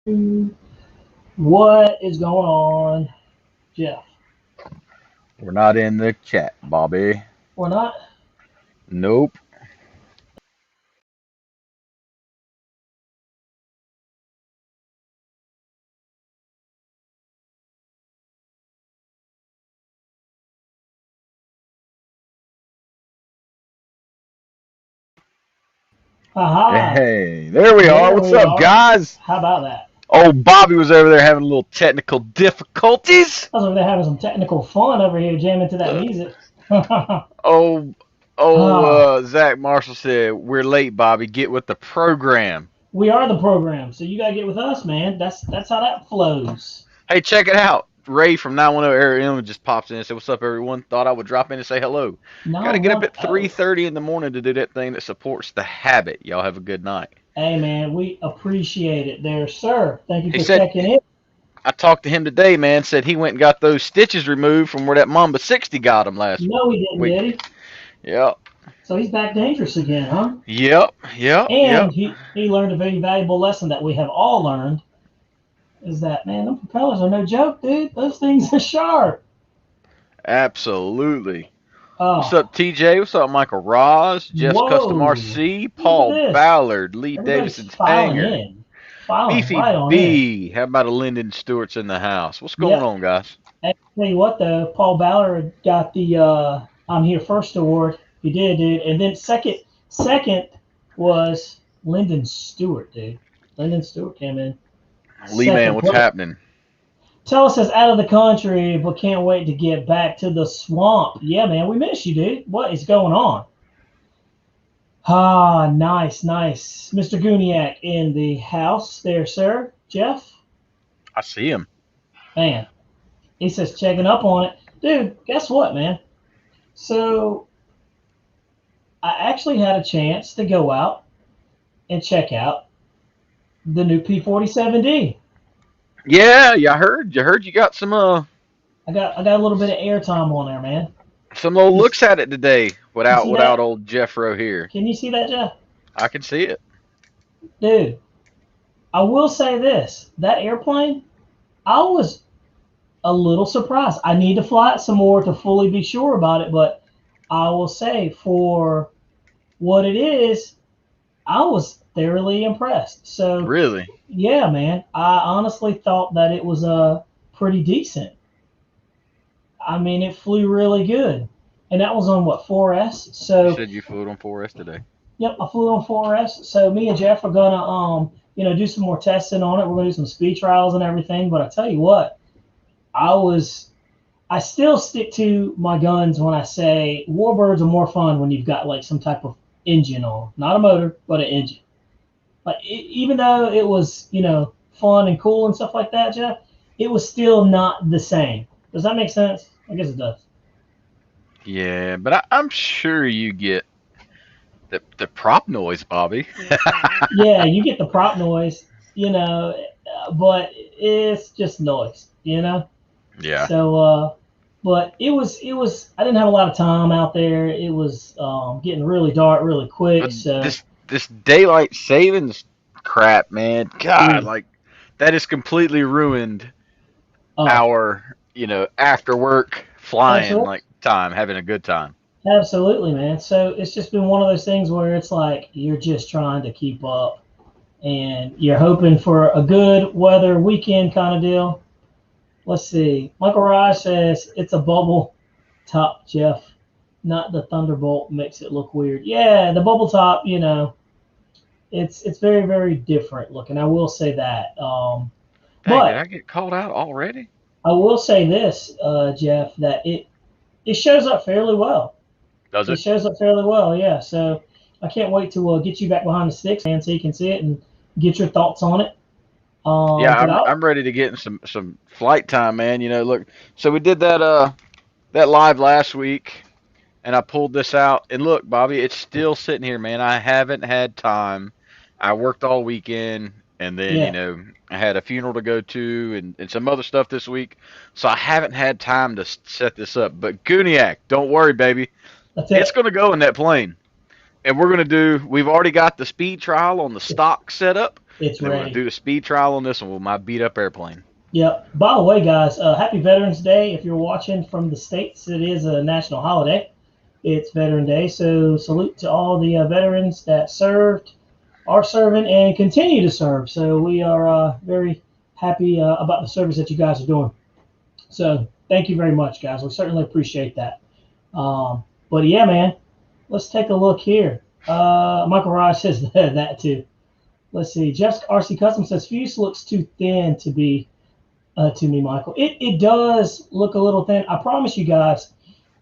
What is going on, Jeff? We're not in the chat, Bobby. We're not. Nope. Haha. Hey, there we are. There What's we up, are. guys? How about that? Oh, Bobby was over there having a little technical difficulties. I was over there having some technical fun over here, jamming to that Uh, music. Ah, oh, Zach Marshall said, we're late, Bobby. Get with the program. we are the program, so you gotta get with us, man. That's how that flows. Hey, check it out. Ray from 910 Area just pops in and said, what's up, everyone? Thought I would drop in and say hello. Got to get up at 910. 3:30 in the morning to do that thing that supports the habit. Y'all have a good night. Hey, man, we appreciate it, there, sir. Thank you He for said, checking in. I talked to him today, man. Said he went and got those stitches removed from where that Mamba 60 got him last No, he didn't, did week. he? Yep, So he's back dangerous again, huh? yep. And he learned a very valuable lesson that we have all learned is that, man, them propellers are no joke, dude. Those things are sharp. Absolutely. What's Oh, up, TJ? What's up, Michael Ross? Jeff's Custom whoa. RC, Look at Paul this. Ballard, Lee Everybody's Davidson's filing Hanger, in, filing Beefy right on in. B. How about a Lyndon Stewart's in the house? What's going Yep. on, guys? And tell you what, though, Paul Ballard got the I'm Here First award. He did, dude. And then second was Lyndon Stewart, dude. Lyndon Stewart came in Lee Man, second what's place. happening? Tell us, is out of the country, but can't wait to get back to the swamp. Yeah, man, we miss you, dude. What is going on? Ah, nice, nice. Mr. Guniak in the house there, sir. Jeff, I see him. man, he says checking up on it. Dude, guess what, man? So I actually had a chance to go out and check out the new P47D. Yeah, I heard. You heard you got I got a little bit of airtime on there, man. some little You, looks at it today you without see that? old Jeffro here. Can you see that, Jeff? I can see it. Dude, I will say this: that airplane, I was a little surprised. I need to fly it some more to fully be sure about it, but I will say for what it is, I was thoroughly impressed. So Really? yeah, man, I honestly thought that it was pretty decent. I mean, it flew really good, and that was on what 4S. You So said you flew it on 4S today. yep, I flew on 4S. So me and Jeff are gonna do some more testing on it. We're gonna do some speed trials and everything. But I tell you what, I was I still stick to my guns when I say warbirds are more fun when you've got like some type of engine on, not a motor, but an engine. Like even though it was fun and cool and stuff like that, Jeff, it was still not the same. Does that make sense? I guess it does. Yeah, but I'm sure you get the prop noise, Bobby. Yeah, you get the prop noise, you know, but it's just noise. Yeah. So, but it was. I didn't have a lot of time out there. It was getting really dark really quick. But So, this daylight savings crap, man. God, ooh, like that has completely ruined oh, our, after work flying absolutely, like time, having a good time. absolutely, man. So it's just been one of those things where it's like you're just trying to keep up, and you're hoping for a good weather weekend kind of deal. Let's see. Michael Raj says it's a bubble top, Jeff, not the Thunderbolt. Makes it look weird. Yeah, the bubble top. It's very very different looking. I will say that. Dang, did I But get called out already? I will say this, Jeff, that it shows up fairly well. Does It it? shows up fairly well, yeah. So I can't wait to get you back behind the sticks, man, so you can see it and get your thoughts on it. Yeah, But I'm ready to get in some flight time, man. Look, so we did that live last week, and I pulled this out. And look, Bobby, it's still sitting here, man. I haven't had time. I worked all weekend, and then, yeah, I had a funeral to go to and some other stuff this week. So I haven't had time to set this up. But Guniac, don't worry, baby. that's It's it. going to go in that plane. And we've already got the speed trial on the stock setup. It's And then we're gonna ready. do the speed trial on this one with my beat up airplane. Yep. By the way, guys, happy Veterans Day. If you're watching from the States, it is a national holiday. It's Veteran Day. So salute to all the veterans that served, are serving, and continue to serve. So we are very happy about the service that you guys are doing. So thank you very much, guys. We certainly appreciate that. But yeah, man, let's take a look here. Michael Raj says that too. Let's see. Jeff's RC Custom says Fuse looks too thin to me, Michael. It does look a little thin. I promise you guys,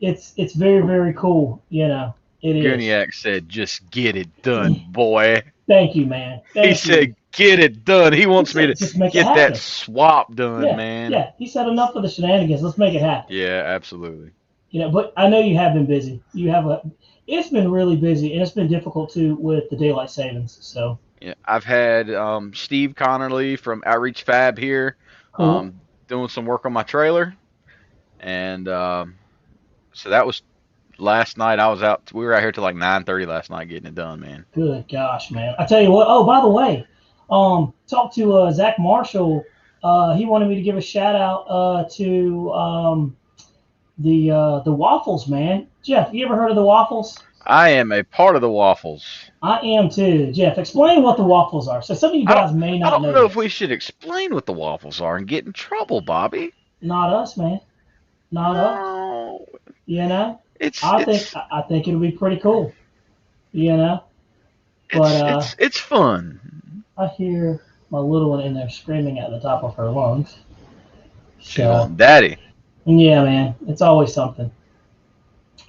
it's very very cool. You know, it is. Gurniak said, "Just get it done, boy." Thank you, man. He Thank you. said, "Get it done." He He wants me said, to just make it get that happen. swap done, Yeah, man. yeah. He said enough of the shenanigans. Let's make it happen. Yeah, absolutely. You know, but I know you have been busy. It's been really busy, and it's been difficult too with the daylight savings. So Yeah, I've had Steve Connerly from Outreach Fab here cool. doing some work on my trailer, and so that was last night. I was out. We were out here till like 9:30 last night getting it done, man. Good gosh, man. I tell you what. Oh, by the way, talk to Zach Marshall. He wanted me to give a shout out to the waffles, man. Jeff, you ever heard of the waffles? I am a part of the waffles. I am too. Jeff, explain what the waffles are. So some of you I don't. guys may I not don't know know if we this. should explain what the waffles are and get in trouble, Bobby. Not us, man. Not us. No, You know. it's I think it's I think it'll be pretty cool. You know. But it's fun. I hear my little one in there screaming at the top of her lungs. She's So wanting daddy. yeah, man, it's always something.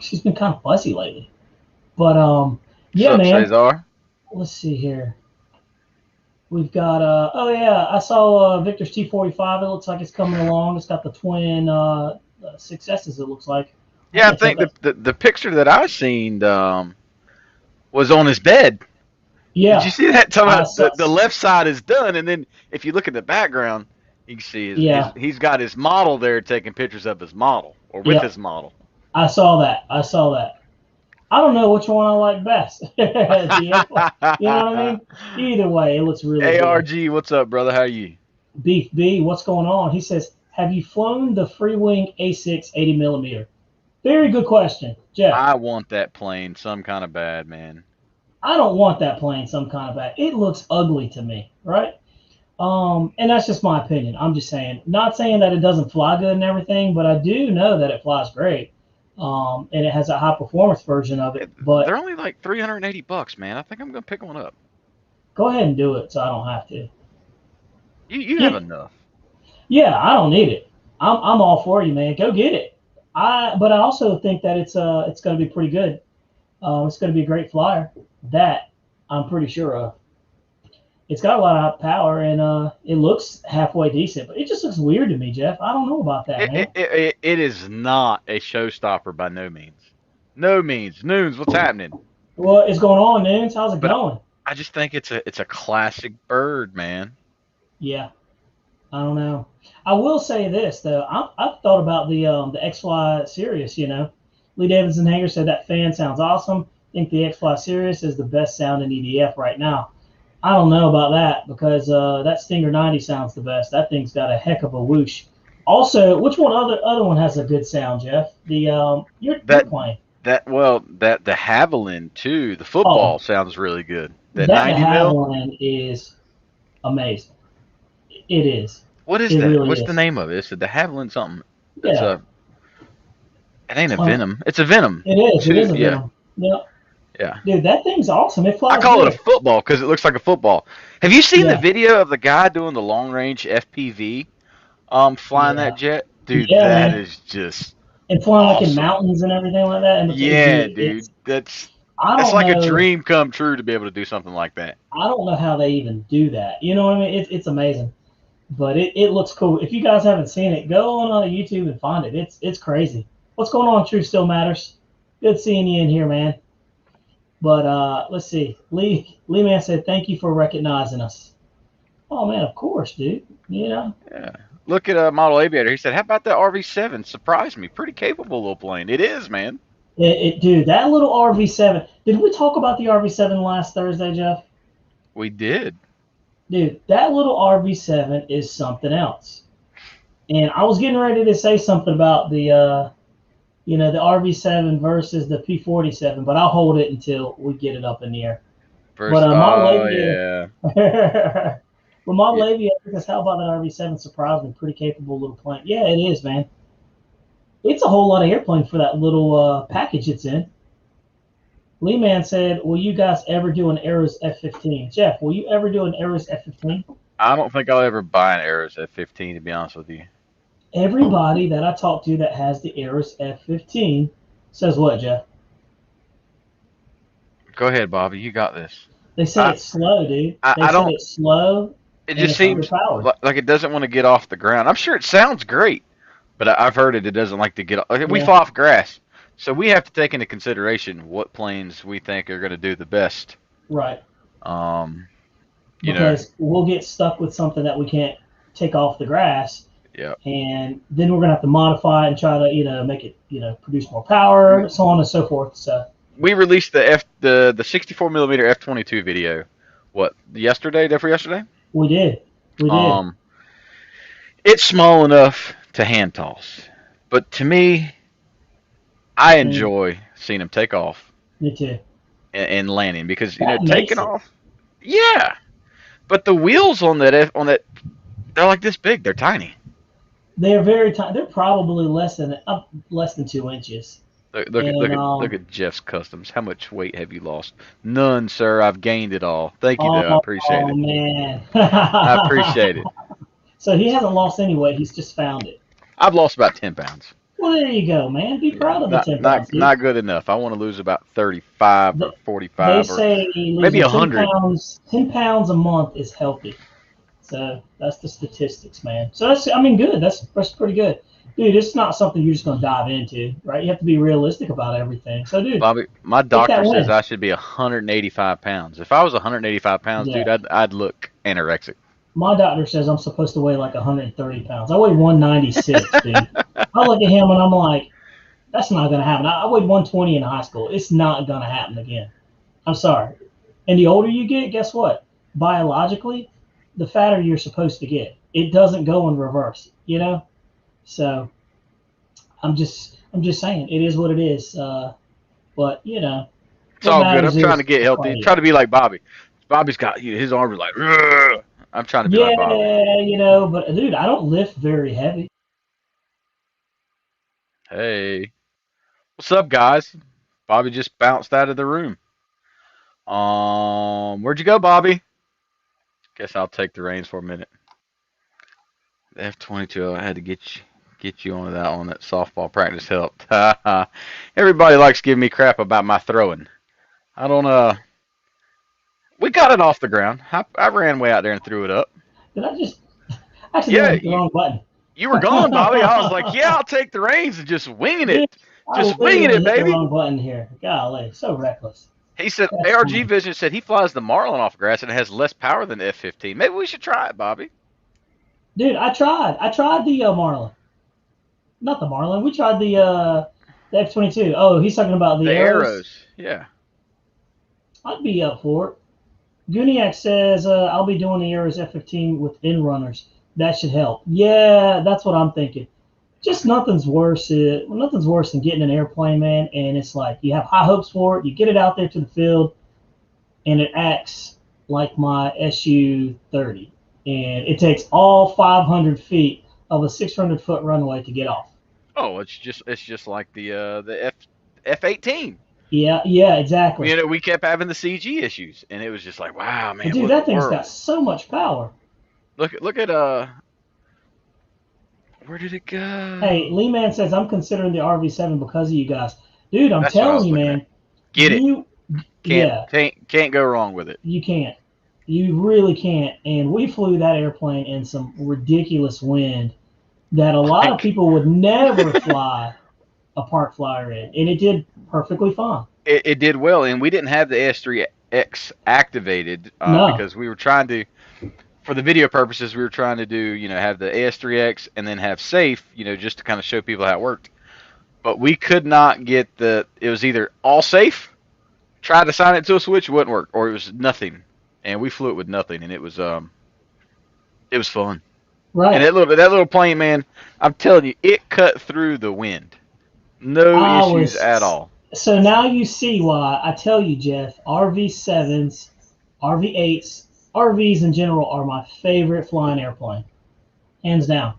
She's been kind of fussy lately. But What's yeah, up, man. Cesar? Let's see here. We've got oh yeah, I saw Victor's T45. It looks like it's coming along. It's got the twin successes. It looks like. I Yeah, I can't tell if think that. the picture that I seen was on his bed. Did you Yeah, see that? Talking I about saw. the left side is done, and then if you look at the background, you can see Yeah, he's got his model there taking pictures of his model or with yeah, his model. I saw that. I saw that. I don't know which one I like best. You know what I mean? Either way, it looks really good. ARG, what's up, brother? How you? Beef B, what's going on? He says, have you flown the Freewing A6 80 millimeter? Very good question, Jeff. I want that plane some kind of bad, man. I don't want that plane some kind of bad. It looks ugly to me, right? And that's just my opinion. I'm just saying, not saying that it doesn't fly good and everything, but I do know that it flies great. And it has a high performance version of it. They're But only like $380, man. I think I'm gonna pick one up. go ahead and do it so I don't have to. You have Get enough. Yeah, I don't need it. I'm all for you, man. Go get it. But I also think that it's going to be pretty good. It's going to be a great flyer. That I'm pretty sure of. It's got a lot of power and it looks halfway decent, but it just looks weird to me, Jeff. I don't know about that, man. It is not a showstopper by no means. No means. Noons, what's happening? What is going on, Nunes? How's it But going? I just think it's a classic bird, man. Yeah, I don't know. I will say this though. I've thought about the XY Sirius. You know, Lee Davidson Hager said that fan sounds awesome. I think the XY Sirius is the best sound in EDF right now. I don't know about that because that Stinger 90 sounds the best. That thing's got a heck of a whoosh. Also, which one other one has a good sound, Jeff? The you're That playing. that the Haviland too. The Oh, football sounds really good. That that de 90 mil. Havilland is amazing. It is. What is It that? really What's the is. name of it? It's the de Havilland something. It's Yeah. a. It ain't a Uh, Venom. It's a Venom. it is. It Two. is a Yeah. Venom. Yep. Yeah. Dude, that thing's awesome. It I flies call it a good. football because it looks like a football. Have you seen the Yeah. video of the guy doing the long range FPV flying that Yeah. jet? Dude, Yeah, that man. is just And flying like in awesome. mountains and everything like that. And Yeah, dude, dude. I That's don't like a know. dream come true to be able to do something like that. I don't know how they even do that. You know what I mean? It's amazing, but it looks cool. If you guys haven't seen it, go on YouTube and find it. It's crazy. What's going on? Truth still matters. Good seeing you in here, man. But let's see. Lee man said thank you for recognizing us. Oh man, of course, dude. You know. Yeah. Look at a model aviator. He said, "How about that RV7? Surprised me. Pretty capable little plane. It is, man." Dude, that little RV7. Did we talk about the RV7 last Thursday, Jeff? We did. Dude, that little RV7 is something else. And I was getting ready to say something about the RV7 versus the P47, but I'll hold it until we get it up in the air. First, But Model oh Aviator, yeah. well, Model Yeah. Aviator, because how about that RV7? Surprised me, pretty capable little plane. Yeah, it is, man. It's a whole lot of airplane for that little package it's in. Lee Man said, "Will you guys ever do an Aeros F-15?" Jeff, will you ever do an Aeros F-15? I don't think I'll ever buy an Aeros F-15 to be honest with you. Everybody that I talk to that has the Aeros F-15 says what, Jeff? Go ahead, Bobby. You got this. They say I it's slow, dude. They I say don't. it's slow It and just it's seems underpowered. like it doesn't want to get off the ground. I'm sure it sounds great, but I've heard it. It doesn't like to get off. Like, we Yeah, fly off grass, so we have to take into consideration what planes we think are going to do the best. right. Um, you know, Because we'll get stuck with something that we can't take off the grass, yeah. and then we're gonna have to modify it and try to make it produce more power, so on and so forth. So We released the 64 millimeter F-22 video. What, yesterday? Day for yesterday? we did, we did. Um, it's small enough to hand toss, but to me, I Mm, enjoy seeing them take off me too. and landing because That taking makes it. off. Yeah, but the wheels on that they're like this big. They're tiny. They're very tiny. They're probably less than 2 inches. And Look at Jeff's customs. How much weight have you lost? None, sir. I've gained it all. Thank you, though. I appreciate oh it. man. I appreciate it. So he hasn't lost any weight. He's just found it. I've lost about 10 pounds. Well, there you go, man. Be Yeah, proud of the not 10 pounds, not dude. not good enough. I want to lose about 35 or They 45 or say maybe losing 100. 10 pounds a month is healthy. So that's the statistics, man. So I mean, good. That's pretty good, dude. It's not something you're just gonna dive into, right? You have to be realistic about everything. So, dude, Bobby, my take doctor that says win. I should be 185 pounds. If I was 185 pounds, dude, Yeah, I'd look anorexic. my doctor says I'm supposed to weigh like 130 pounds. I weigh 196, dude. I look at him and I'm like, that's not gonna happen. I weighed 120 in high school. It's not gonna happen again. I'm sorry. And the older you get, guess what? Biologically, the fatter you're supposed to get. It doesn't go in reverse. So I'm just saying it is what it is. But It's what all good. I'm matters trying to is get try healthy. to Try eat. to be like Bobby. Bobby's got his arms are like. "Ugh." I'm trying to be like Bobby. Yeah, but dude, I don't lift very heavy. Hey, what's up, guys? Bobby just bounced out of the room. Where'd you go, Bobby? Guess I'll take the reins for a minute. The F-22. I had to get you onto that one. That softball practice helped. Everybody likes giving me crap about my throwing. I don't. We got it off the ground. I ran way out there and threw it up. Did I just accidentally Yeah, hit the wrong button? you were gone, Bobby. I was like, yeah, I'll take the reins and just winging Dude, it. I Just winging literally it, hit the baby. wrong button here. Golly, so reckless. He said That's ARG funny. Vision said he flies the Marlin off grass and it has less power than the F-15. Maybe we should try it, Bobby. Dude, I tried. I tried the Marlin. Not the Marlin. We tried the F-22. Oh, he's talking about the The arrows. arrows. Yeah. I'd be up for it. Guniac says I'll be doing the arrows F-15 with in runners. That should help. Yeah, that's what I'm thinking. Just nothing's worse than getting an airplane, man. And it's like you have high hopes for it. You get it out there to the field, and it acts like my SU-30, and it takes all 500 feet of a 600-foot runway to get off. Oh, it's just like the F-18. Yeah, yeah, exactly. We kept having the CG issues, and it was just like, wow, But man, dude, what in that the thing's world? got so much power. Look at where did it Hey, go? Lee Man says I'm considering the RV7 because of you guys. Dude, I'm That's what I telling was you, looking at. man. Get it. You, Can't yeah, can't can't go wrong with it. you can't. You really can't. And we flew that airplane in some ridiculous wind that a lot of Like people would never fly a park flyer in, and it did perfectly fine. it did well, and we didn't have the AS3X activated No, because we were trying to, for the video purposes, we were trying to do, have the AS3X and then have safe, just to kind of show people how it worked. But we could not get it was either all safe, tried to sign it to a switch, it wouldn't work, or it was nothing. And we flew it with nothing, and it was It was fun. Right. And that little plane, man, I'm telling you, it cut through the wind. No I issues at was all. so now you see why I tell you, Jeff, RV7s, RV8s, RVs in general are my favorite flying airplane, hands down.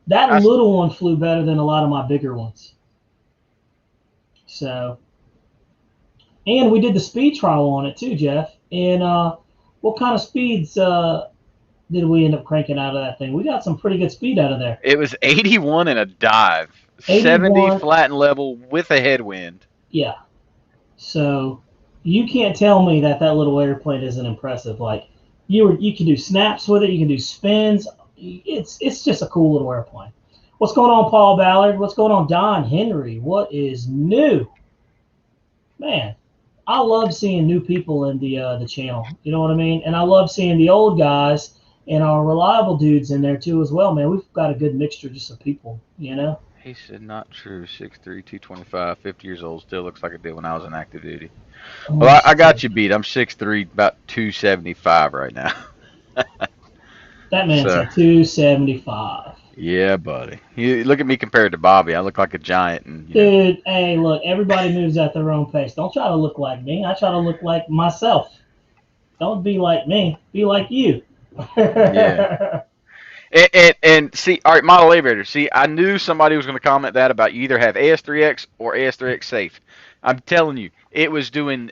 That I, little one flew better than a lot of my bigger ones. So, and we did the speed trial on it too, Jeff. And what kind of speeds did we end up cranking out of that thing? We got some pretty good speed out of there. it was 81 in a dive, 70 81, flat and level with a headwind. yeah. So you can't tell me that that little airplane isn't impressive. Like you can do snaps with it, you can do spins. It's just a cool little airplane. What's going on, Paul Ballard? What's going on, Don Henry? What is new, man? I love seeing new people in the channel. You know what I mean? And I love seeing the old guys and our reliable dudes in there too as well, man. We've got a good mixture just of people. You know. He said, not true. 6'3", 225, 50 years old. Still looks like it did when I was in active duty. Oh, Well, I got you beat. I'm 6'3", about 275 right now. that man So, said 275. yeah, buddy. You look at me compared to Bobby. I look like a giant. And Dude, hey, look, everybody moves at their own pace. Don't try to look like me. I try to look like myself. Don't be like me. Be like you. Yeah. And see, all right, model aviator. See, I knew somebody was going to comment that about you either have AS3X or AS3X safe. I'm telling you, it was doing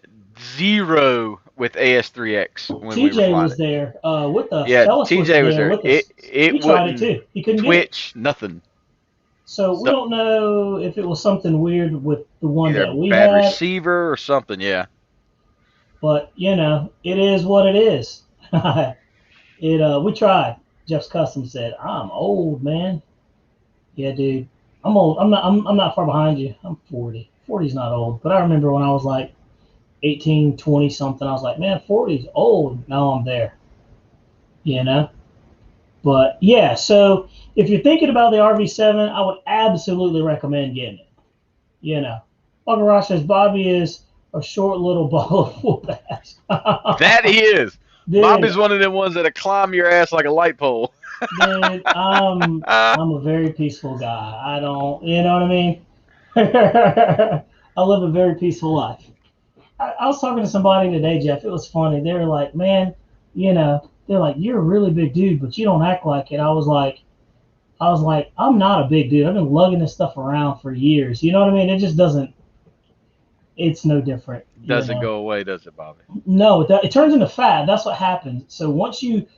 zero with AS3X when we were TJ flying was it. there with us. Yeah, Ellis was TJ was there there. with us. It He tried it wouldn't too. He couldn't get it. twitch, nothing. So we So don't know if it was something weird with the one either that we bad had, receiver or something. Yeah. but it is what it is. We tried. Jeff's Custom said, "I'm old, man." Yeah, dude. I'm old. I'm not far behind you. I'm 40. 40's not old. But I remember when I was like 18, 20 something, I was like, man, 40's old. Now I'm there. You know? But yeah, so if you're thinking about the RV7, I would absolutely recommend getting it. You know. Uncle Ross says Bobby is a short little ball of whoop ass. That is. Dude, Bobby's one of them ones that'll climb your ass like a light pole. dude, I'm a very peaceful guy. I don't, you know what I mean? I live a very peaceful life. I was talking to somebody today, Jeff. It was funny. They were like, man, they're like, you're a really big dude, but you don't act like it. I was like, I'm not a big dude. I've been lugging this stuff around for years. You know what I mean? It just doesn't. It's no different. Doesn't go away, does it, Bobby? No, it turns into fat. That's what happens. So once you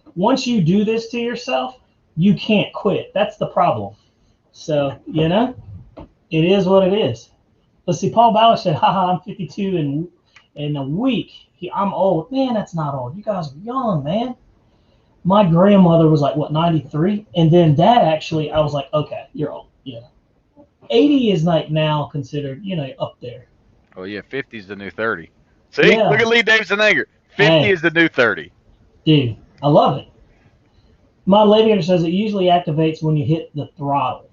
do this to yourself, you can't quit. That's the problem. So it is what it is. Let's see. Paul Bauer said, "Haha, I'm 52 in a week. I'm old. Man, that's not old. You guys are young, man." My grandmother was like, what, 93? And then that actually, I was like, okay, you're old. Yeah. 80 is like now considered, up there. Oh, yeah, 50 is the new 30. See? Yeah. Look at Lee Davidson Anger. 50 is the new 30. Dude, I love it. My aviator says it usually activates when you hit the throttle.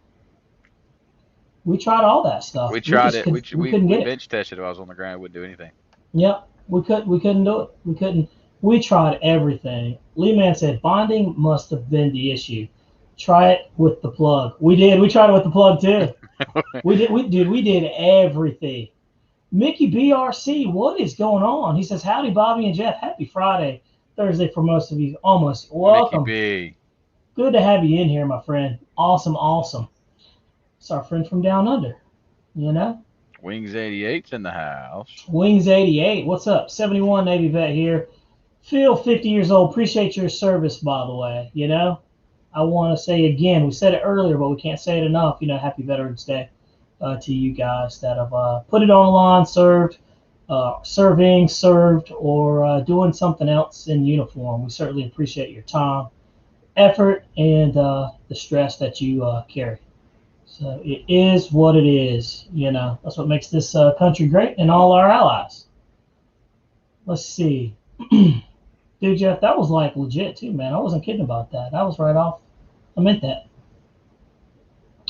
We tried all that stuff. We tried it. We couldn't get it. Bench tested it. I was on the ground. It wouldn't do anything. Yep. We couldn't do it. We couldn't. We tried everything. Lee Man said bonding must have been the issue. Try it with the plug. We did. We tried it with the plug too. We did everything. Mickey BRC, what is going on? He says, howdy, Bobby and Jeff. Happy Friday, Thursday for most of you. Almost. Welcome. Mickey B. Good to have you in here, my friend. Awesome, awesome. It's our friend from down under, Wings 88's in the house. Wings 88, what's up? 71 Navy vet here. Phil, 50 years old. Appreciate your service, by the way. I want to say again, we said it earlier, but we can't say it enough. Happy Veterans Day to you guys that have put it on the line, served, or doing something else in uniform. We certainly appreciate your time, effort, and the stress that you carry. So it is what it is. That's what makes this country great and all our allies. Let's see. Dude, Jeff, that was like legit too, man. I wasn't kidding about that. That was right off. I meant that.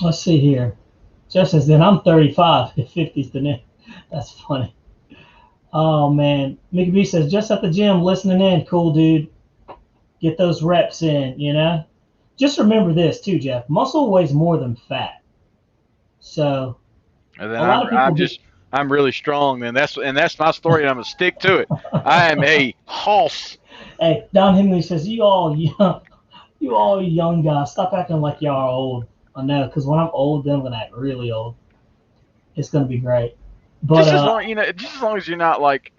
Let's see here. Jeff says, then I'm 35 if 50's the new. That's funny. Oh, man. Mickey B says, just at the gym listening in. Cool, dude. Get those reps in, you know. Just remember this too, Jeff. Muscle weighs more than fat. So And then a lot of people get. I'm really strong. And that's my story, and I'm gonna stick to it. I am a hoss. Hey, Don Henley says, "You all young, you all young guys, stop acting like y'all are old." I know, because when I'm old, then I'm gonna act really old. It's gonna be great. But Just as long as you're not like,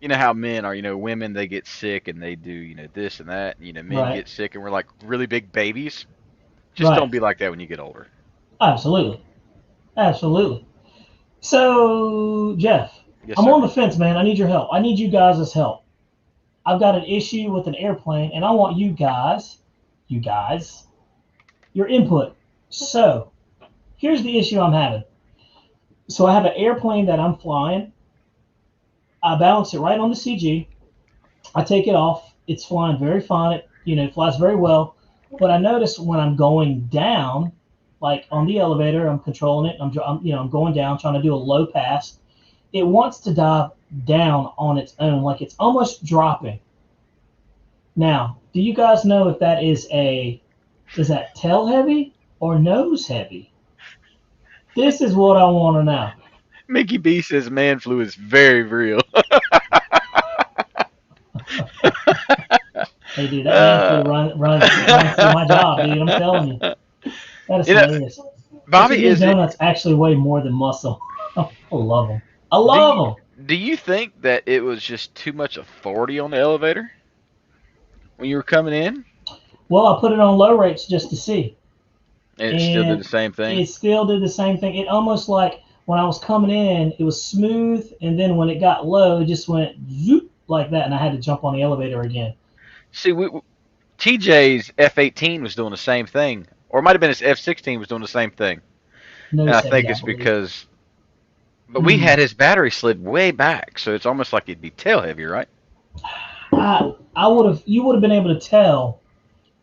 how men are. Women, they get sick and they do this and that. Men right, get sick and we're like really big babies. Just right, don't be like that when you get older. absolutely, absolutely. So Jeff, Yes, I'm sir. on the fence, man. I need your help. I need you guys' help. I've got an issue with an airplane, and I want you guys, your input. So here's the issue I'm having. So I have an airplane that I'm flying. I balance it right on the CG. I take it off. It's flying very fine. It flies very well. But I notice when I'm going down, like on the elevator, I'm controlling it. I'm going down, trying to do a low pass. It wants to dive down on its own, like it's almost dropping. Now, do you guys know if is that tail heavy or nose heavy? This is what I want to know. Mickey B says man flu is very real. Hey, dude, that man flu uh, runs through my job, dude. I'm telling you, that is you know, hilarious. But to Bobby, me, is it? donuts actually weigh more than muscle. I love them. I Do love you them. do you think that it was just too much authority on the elevator when you were coming in, Well, I put it on low rates just to see, and it still did the and same thing? it still did the same thing. It almost like when I was coming in, it was smooth, and then when it got low, it just went zoop like that, and I had to jump on the elevator again. See, TJ's F-18 was doing the same thing, or it might have been his F-16 was doing the same thing, and I Nose think heavy, I it's believe. because, but we Hmm. had his battery slid way back, so it's almost like it'd be tail heavy, right? I would have. You would have been able to tell.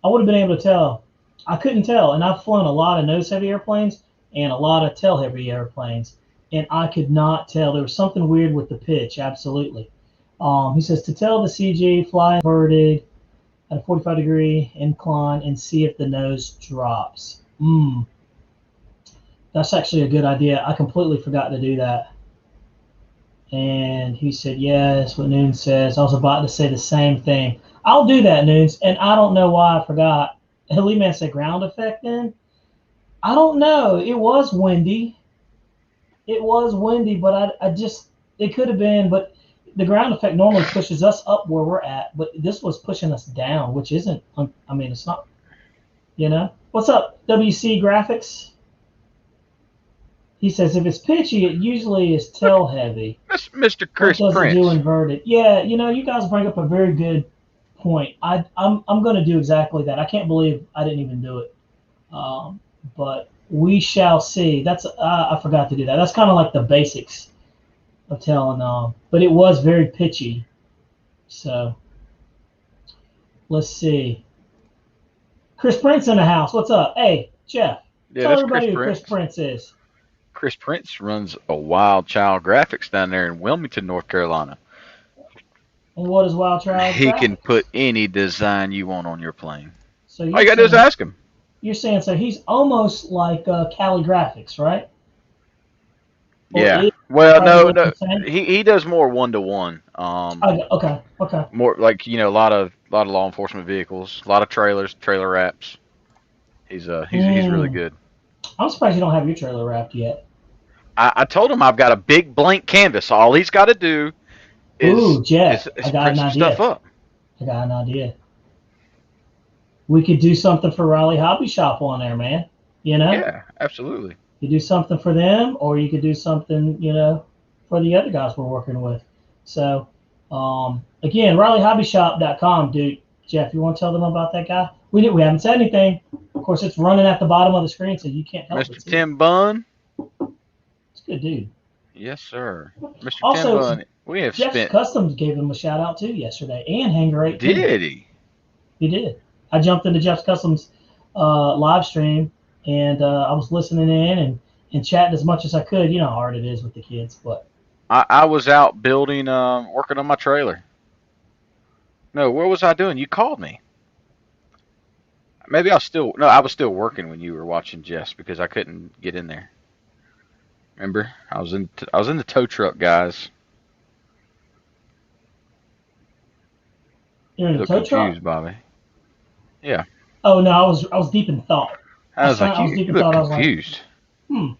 I would have been able to tell. I couldn't tell, and I've flown a lot of nose heavy airplanes and a lot of tail heavy airplanes, and I could not tell. There was something weird with the pitch. Absolutely. He says to tell the CG fly inverted at a 45-degree incline and see if the nose drops. That's actually a good idea. I completely forgot to do that. And he said, yes, what Noon says. I was about to say the same thing. I'll do that, Noons. And I don't know why I forgot. Hilly Man said ground effect then? I don't know. It was windy. It was windy, but I just, it could have been, but the ground effect normally pushes us up where we're at, but this was pushing us down, which isn't, I mean, it's not, What's up, WC Graphics? He says if it's pitchy, it usually is Look, tail heavy. Mr. What Chris does it do Prince. inverted? Yeah, you guys bring up a very good point. I'm going to do exactly that. I can't believe I didn't even do it. Um, but we shall see. That's I forgot to do that. That's kind of like the basics of telling. But it was very pitchy. So let's see. Chris Prince in the house. What's up? Hey, Jeff. Yeah, Tell that's Chris everybody who Chris Prince. Prince is. Chris Prince runs a Wild Child Graphics down there in Wilmington, North Carolina. And what is Wild Child He can put Graphics? any design you want on your plane. So All you're you gotta do is saying ask him. so he's almost like Cali Graphics, right? Or Yeah. is Well, are they no, one no. and the same? He does more one to one. Okay, okay, okay. More like a lot of law enforcement vehicles, a lot of trailers, trailer wraps. He's really Mm, good. I'm surprised you don't have your trailer wrapped yet. I told him I've got a big blank canvas. All he's got to do is Ooh, Jeff, I got print an some stuff idea. up. I got an idea. We could do something for Raleigh Hobby Shop on there, man. You know, Yeah, absolutely. you do something for them, or you could do something, for the other guys we're working with. So, again, RaleighHobbyShop.com, dude. Jeff, you want to tell them about that guy? We haven't said anything. Of course, it's running at the bottom of the screen, so you can't help but Mr. see it. Tim Bunn. It's a good dude. Yes, sir. Mr. Tim Also, Bunn. We have Jeff's spent. Customs gave him a shout out too yesterday, and Hanger 18. Did he? He did. I jumped into Jeff's Customs live stream, and I was listening in and chatting as much as I could. You know how hard it is with the kids, but I was out building, working on my trailer. No, what was I doing? You called me. Maybe I was still working when you were watching Jess because I couldn't get in there. Remember? I was in the tow truck, guys. You're in You the look tow truck? confused, Bobby. Yeah. Oh no, I was deep in thought. I was like, I was you deep in look thought. I was like, confused. hmm,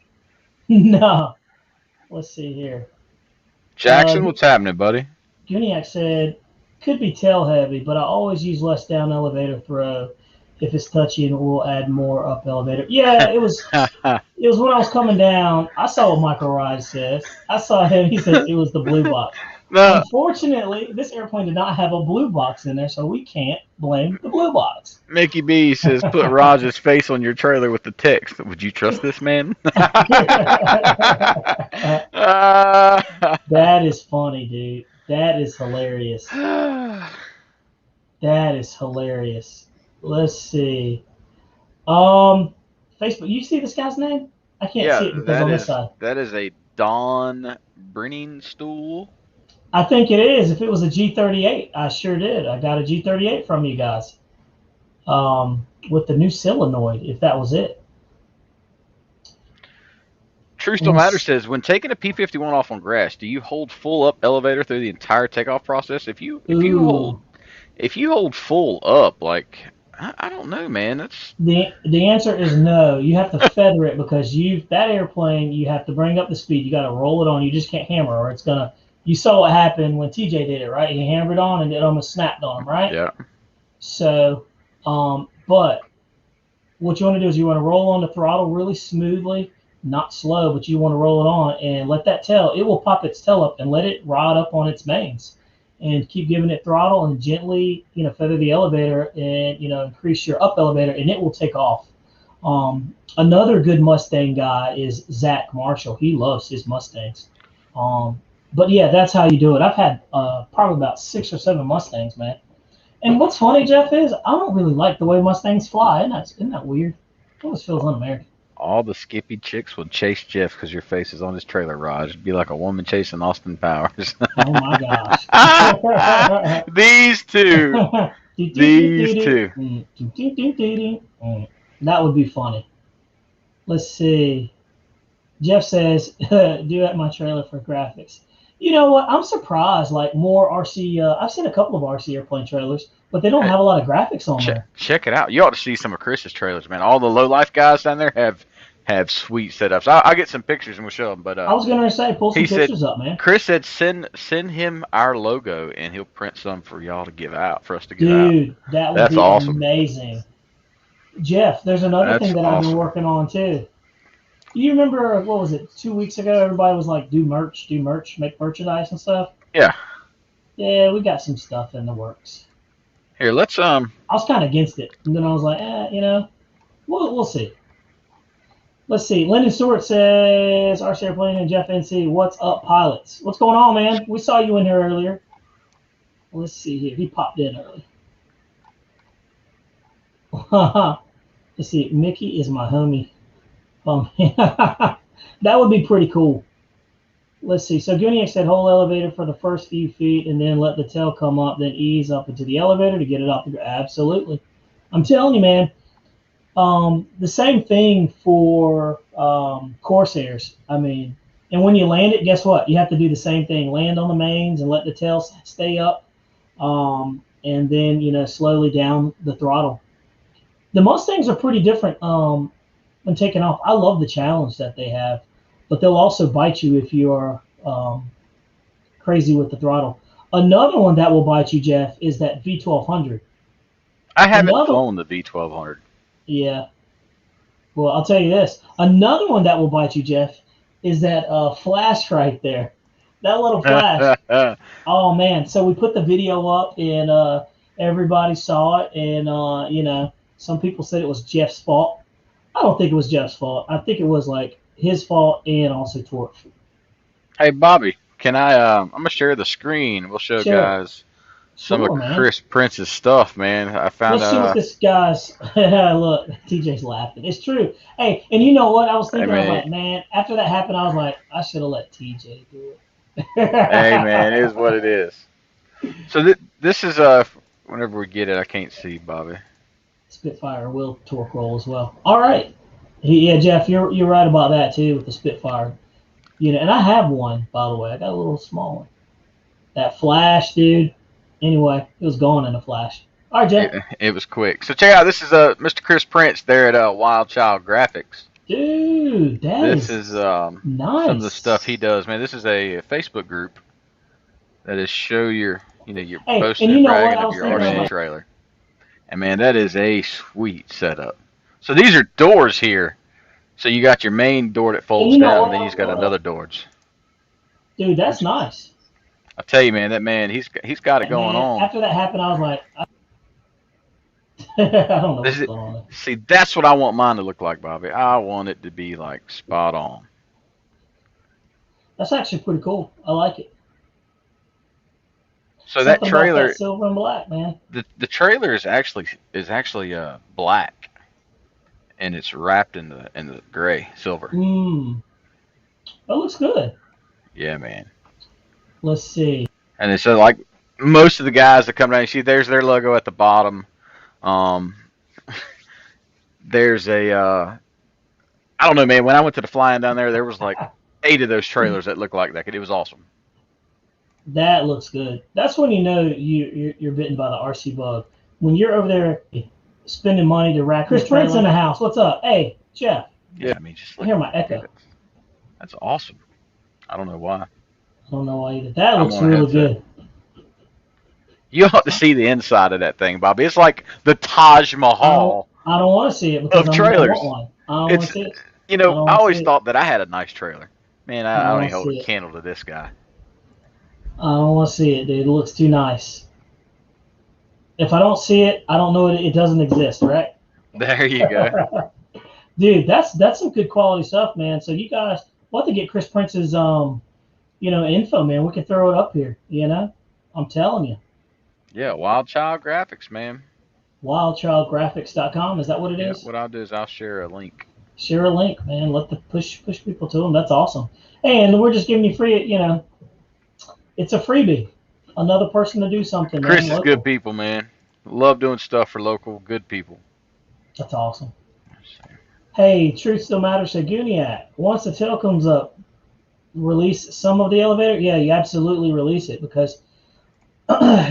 no. Let's see here. Uh, Jackson, what's happening, buddy? Guniac said, could be tail heavy, but I always use less down elevator throw if it's touchy and we'll add more up elevator. Yeah, it was when I was coming down. I saw what Michael Rise says. I saw him. He says it was the blue box. No, Unfortunately, this airplane did not have a blue box in there, so we can't blame the blue box. Mickey B says, put Raj's face on your trailer with the text. Would you trust this man? That is funny, dude. That is hilarious. That is hilarious. Let's see. Facebook. You see this guy's name? I can't Yeah, see it because on this side. that is a Don Brenning stool. I think it is. If it was a G38, I sure did. I got a G38 from you guys. With the new solenoid, if that was it. True Still Matter says, when taking a P-51 off on grass, do you hold full up elevator through the entire takeoff process? Ooh. If you hold full up, like I don't know, man. That's The answer is no. You have to feather it because that airplane you have to bring up the speed. You got to roll it on. You just can't hammer or it's gonna. You saw what happened when TJ did it, right? He hammered on and it almost snapped on him, right? yeah. So, but what you want to do is you want to roll on the throttle really smoothly, not slow, but you want to roll it on and let that tail. It will pop its tail up and let it ride up on its mains, and keep giving it throttle and gently, feather the elevator and increase your up elevator, and it will take off. Another good Mustang guy is Zach Marshall. He loves his Mustangs. But yeah, that's how you do it. I've had probably about 6 or 7 Mustangs, man. And what's funny, Jeff, is I don't really like the way Mustangs fly. Isn't that weird? It almost feels un-American. All the Skippy chicks would chase Jeff because your face is on his trailer, Raj. It'd be like a woman chasing Austin Powers. Oh my gosh. These two. These two. That would be funny. Let's see. Jeff says, do at my trailer for graphics. You know what? I'm surprised. Like more RC, I've seen a couple of RC airplane trailers, but they don't have a lot of graphics on there. Check it out. You ought to see some of Chris's trailers, man. All the low life guys down there have sweet setups. I'll get some pictures and we'll show them. But I was gonna say, pull some pictures up, man. Chris said send him our logo and he'll print some for y'all to give out, for us to give out. Dude, that's be awesome. Amazing. Jeff, there's another thing that I've been working on too. You remember, what was it, 2 weeks ago, everybody was like, do merch, make merchandise and stuff? Yeah. Yeah, we got some stuff in the works. Here, let's I was kind of against it. And then I was like, we'll see. Let's see. Lyndon Stewart says, RC Airplane and Jeff NC, what's up, pilots? What's going on, man? We saw you in here earlier. Let's see here. He popped in early. Let's see. Mickey is my homie. That would be pretty cool. Let's see. So Guniac said whole elevator for the first few feet and then let the tail come up, then ease up into the elevator to get it off the ground. Absolutely. I'm telling you, man. The same thing for Corsairs. I mean, and when you land it, guess what? You have to do the same thing. Land on the mains and let the tail stay up, and then slowly down the throttle. The Mustangs are pretty different when taking off. I love the challenge that they have, but they'll also bite you if you are crazy with the throttle. Another one that will bite you, Jeff, is that V1200. I haven't flown the V1200. Yeah. Well, I'll tell you this. Another one that will bite you, Jeff, is that flash right there. That little flash. Oh, man. So we put the video up, and everybody saw it, and, some people said it was Jeff's fault. I don't think it was Jeff's fault. I think it was, like, his fault and also Torque. Hey, Bobby, can I'm going to share the screen. We'll show guys some of Chris Prince's stuff, man. I found Let's see what this guy's. Look, TJ's laughing. It's true. Hey, and you know what? I was thinking, I was like, man, after that happened, I was like, I should have let TJ do it. Hey, man, it is what it is. So this is, whenever we get it, I can't see, Bobby. Spitfire will torque roll as well. All right. Yeah, Jeff, you're right about that too with the Spitfire. And I have one, by the way. I got a little small one. That flash, dude. Anyway, it was gone in a flash. All right, Jeff. It was quick. So check out. This is Mr. Chris Prince there at Wild Child Graphics. Dude, this is nice. Some of the stuff he does, man. This is a Facebook group that is show your posting and bragging of your RC trailer. And man, that is a sweet setup. So these are doors here. So you got your main door that folds down, and then he's got another doors. Dude, that's nice. I tell you, man, that man, he's got it going on. After that happened, I was like, I don't know what's going on there. See, that's what I want mine to look like, Bobby. I want it to be like spot on. That's actually pretty cool. I like it. So that trailer, that silver and black, man. The trailer is actually black, and it's wrapped in the gray silver. That looks good. Yeah, man. Let's see. And it's like most of the guys that come down, you see, there's their logo at the bottom. There's I don't know, man. When I went to the flying down there was like 8 of those trailers that looked like that. It was awesome. That looks good. That's when you know you're bitten by the RC bug. When you're over there spending money to rack Chris Prince in the house. What's up? Hey, Jeff. Yeah, I mean, just I hear my echo. That's awesome. I don't know why. I don't know why either. That looks really good. You ought to see the inside of that thing, Bobby. It's like the Taj Mahal. I don't want to see it because of trailers. I want one. I don't want to see it. I always thought that I had a nice trailer. Man, I only hold a candle to this guy. I don't want to see it, dude. It looks too nice. If I don't see it, I don't know it doesn't exist, right? There you go. Dude, that's some good quality stuff, man. So you guys, we'll have to get Chris Prince's info, man. We can throw it up here, I'm telling you. Yeah, Wild Child Graphics, man. WildChildGraphics.com, is that what it is? What I'll do is I'll share a link. Share a link, man. Let the push people to them. That's awesome. Hey, and we're just giving you free, it's a freebie. Another person to do something. Chris is good people, man. Love doing stuff for local good people. That's awesome. Hey, Truth Still Matters, said Guniac. Once the tail comes up, release some of the elevator. Yeah, you absolutely release it because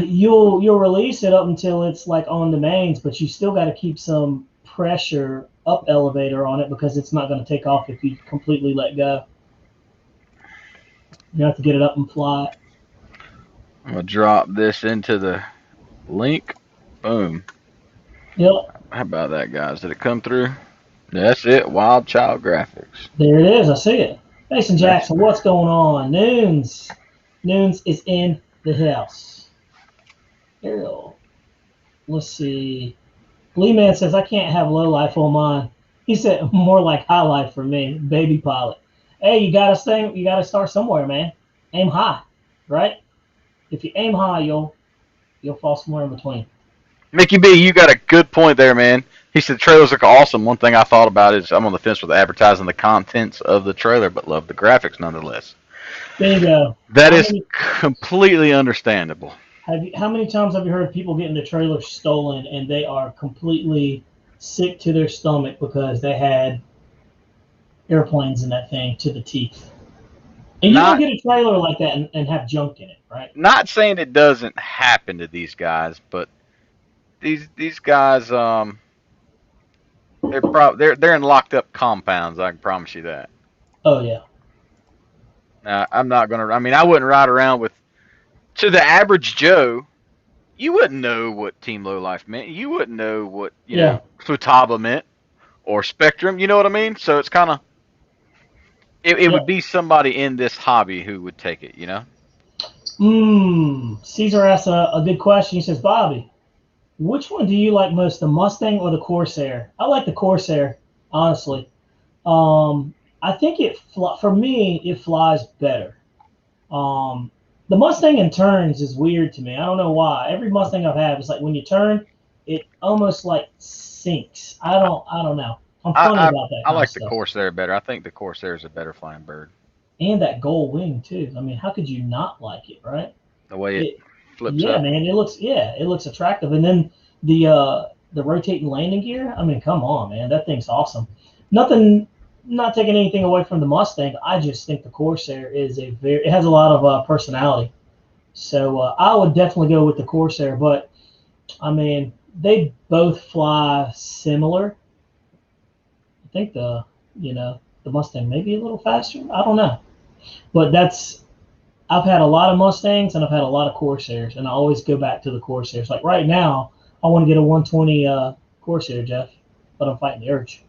you'll release it up until it's like on the mains, but you still got to keep some pressure up elevator on it because it's not going to take off if you completely let go. You have to get it up and fly it. I'm going to drop this into the link. Boom. Yep. How about that, guys? Did it come through? That's it. Wild Child Graphics. There it is. I see it. Mason Jackson, what's going on? Noons is in the house. Ariel. Let's see. Lee Man says, I can't have low life on mine. He said, more like high life for me. Baby pilot. Hey, you gotta start somewhere, man. Aim high, right? If you aim high, you'll fall somewhere in between. Mickey B, you got a good point there, man. He said trailers look awesome. One thing I thought about is I'm on the fence with advertising the contents of the trailer, but love the graphics nonetheless. There you go. That is completely understandable. How many times have you heard people getting the trailer stolen and they are completely sick to their stomach because they had airplanes in that thing to the teeth? And you don't get a trailer like that and have junk in it, right? Not saying it doesn't happen to these guys, but these guys, they're in locked up compounds. I can promise you that. Oh yeah. Now I'm not gonna. I mean, I wouldn't ride around with. To the average Joe, you wouldn't know what Team Low Life meant. You wouldn't know what Futaba meant or Spectrum. You know what I mean? So it's kind of. It would be somebody in this hobby who would take it, Caesar asks a good question. He says, Bobby, which one do you like most, the Mustang or the Corsair? I like the Corsair, honestly. I think for me, it flies better. The Mustang in turns is weird to me. I don't know why. Every Mustang I've had is like when you turn, it almost like sinks. I don't know. I'm funny about that. I like the Corsair better. I think the Corsair is a better flying bird. And that gold wing too. I mean, how could you not like it, right? The way it flips up. Yeah, man. It looks attractive. And then the the rotating landing gear. I mean, come on, man, that thing's awesome. Nothing, not taking anything away from the Mustang. I just think the Corsair is it has a lot of personality. So I would definitely go with the Corsair. But I mean, they both fly similar. I think the Mustang may be a little faster. I don't know, but I've had a lot of Mustangs and I've had a lot of Corsairs, and I always go back to the Corsairs. Like right now, I want to get a 120 Corsair, Jeff, but I'm fighting the urge.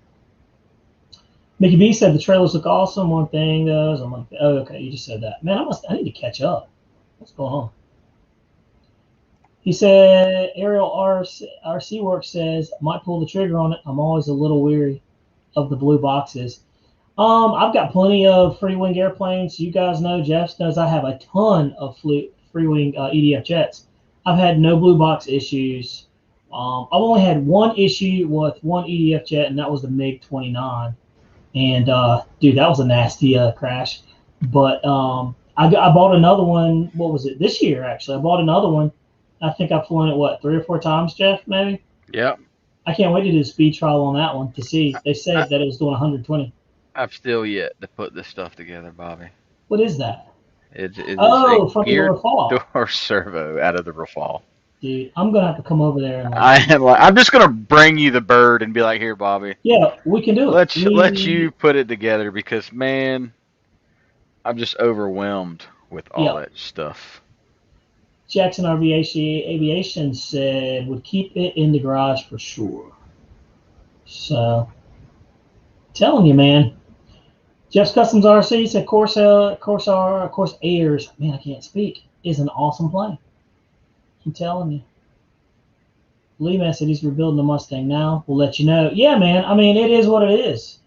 Mickey B said the trailers look awesome. One thing does. I'm like, oh, okay, you just said that. Man, I need to catch up. What's going on? He said Ariel RC Works says might pull the trigger on it. I'm always a little weary of the blue boxes. I've got plenty of free wing airplanes. You guys know, Jeff knows I have a ton of free wing EDF jets. I've had no blue box issues. I've only had one issue with one EDF jet, and that was the MiG-29. And dude, that was a nasty crash. But I bought another one. What was it? This year, actually. I bought another one. I think I've flown it, 3 or 4 times, Jeff, maybe? Yep. I can't wait to do a speed trial on that one to see. They said that it was doing 120. I've still yet to put this stuff together, Bobby. What is that? It is from the Rafale. Door servo out of the Rafale. Dude, I'm gonna have to come over there and I'm just gonna bring you the bird and be like, here, Bobby. Yeah, we can do it. Let you put it together because, man, I'm just overwhelmed with all that stuff. Jackson Aviation said would keep it in the garage for sure. So, telling you, man. Jeff's Customs RC said Corsairs, man, I can't speak, is an awesome plane. I'm telling you. Lee Man said he's rebuilding the Mustang now. We'll let you know. Yeah, man. I mean, it is what it is.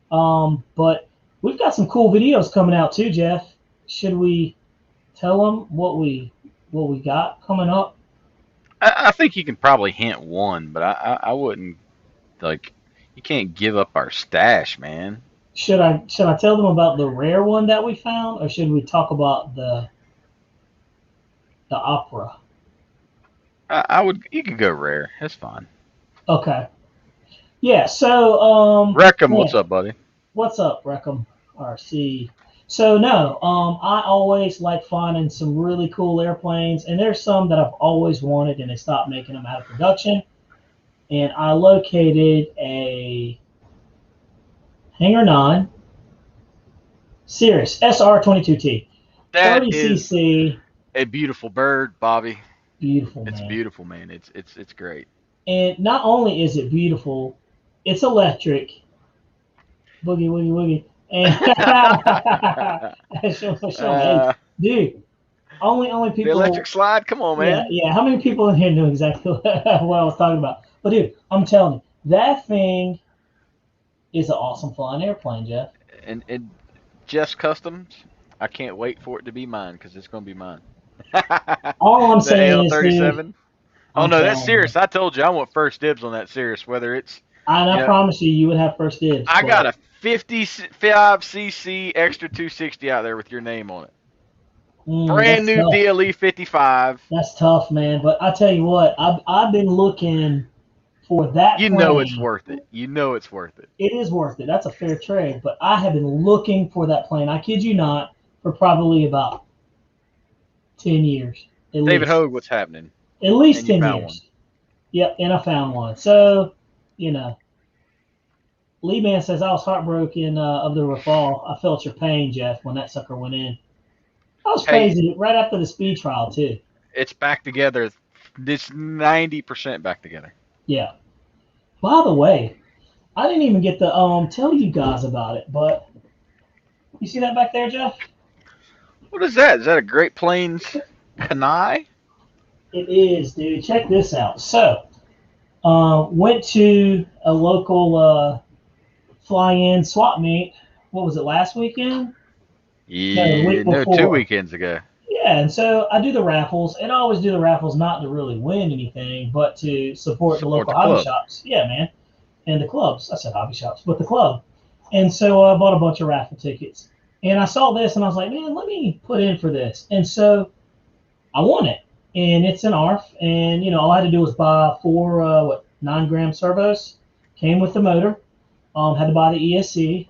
But we've got some cool videos coming out too, Jeff. Should we tell them what we got coming up? I think you can probably hint one, but I wouldn't, like, you can't give up our stash, man. Should I tell them about the rare one that we found, or should we talk about the Opera? You could go rare. That's fine. Okay. Yeah, so Reckham, what's up, buddy? What's up, Reckham RC? So no, I always like finding some really cool airplanes, and there's some that I've always wanted, and they stopped making them out of production. And I located a Hangar 9 Cirrus SR-22T. That 30cc. Is a beautiful bird, Bobby. Beautiful, man. It's beautiful, man. It's great. And not only is it beautiful, it's electric. Boogie, woogie, woogie. And dude, only people. The electric slide. Come on, man. Yeah. How many people in here knew exactly what I was talking about? But dude, I'm telling you, that thing is an awesome flying airplane, Jeff. And Jeff's Customs, I can't wait for it to be mine because it's going to be mine. All I'm saying is, dude, oh no, that's Cirrus. I told you I want first dibs on that Cirrus. Whether it's, I promise you would have first dibs. I got a 55cc extra 260 out there with your name on it. Brand new tough. DLE 55. That's tough, man. But I tell you what, I've been looking for that. You know it's worth it. You know it's worth it. It is worth it. That's a fair trade. But I have been looking for that plane. I kid you not, for probably about 10 years. David Hogue, what's happening? At least 10 years. One. Yep, and I found one. So, Lee Man says, I was heartbroken of the Rafale. I felt your pain, Jeff, when that sucker went in. That was crazy. Right after the speed trial, too. It's back together. It's 90% back together. Yeah. By the way, I didn't even get to tell you guys about it, but you see that back there, Jeff? What is that? Is that a Great Plains Kanai? It is, dude. Check this out. So, went to a local fly-in swap meet. What was it, last weekend? Yeah, no, 2 weekends ago. Yeah, and so I do the raffles, and I always do the raffles not to really win anything, but to support the local hobby shops. Yeah, man. And the clubs. I said hobby shops, but the club. And so I bought a bunch of raffle tickets. And I saw this, and I was like, man, let me put in for this. And so I won it. And it's an ARF, and, all I had to do was buy 9-gram servos. Came with the motor. Had to buy the ESC,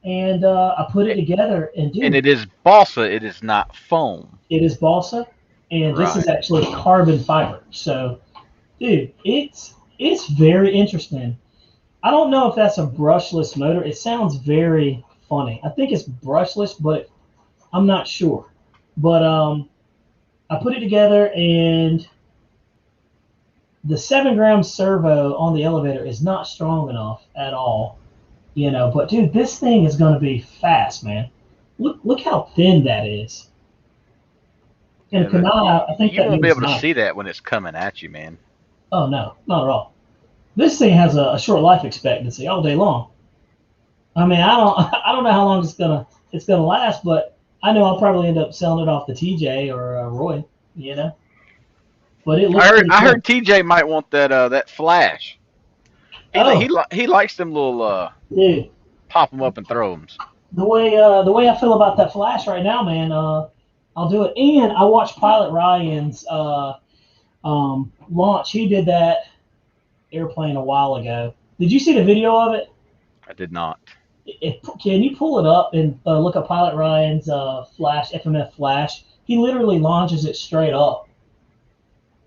and I put it together. And And dude, it is balsa. It is not foam. it is balsa, and this is Right. actually carbon fiber. So, dude, it's very interesting. I don't know if that's a brushless motor. It sounds very funny. I think it's brushless, but I'm not sure. But I put it together, and the 7-gram servo on the elevator is not strong enough at all. But dude, this thing is going to be fast, man. Look how thin that is. And Yeah, but Kanai, I think you that won't be means able to knife. see that when it's coming at you, man. Oh no, not at all. This thing has a short life expectancy all day long. I mean, I don't know how long it's gonna last, but I know I'll probably end up selling it off to TJ or Roy, you know. But it I looks heard pretty I cool. heard TJ might want that flash. Oh, He likes them little dude, pop them up and throw them. the way I feel about that flash right now, man, I'll do it. And I watched Pilot Ryan's launch. He did that airplane a while ago. Did you see the video of it? I did not. Can you pull it up and look at Pilot Ryan's flash FMF flash? He literally launches it straight up,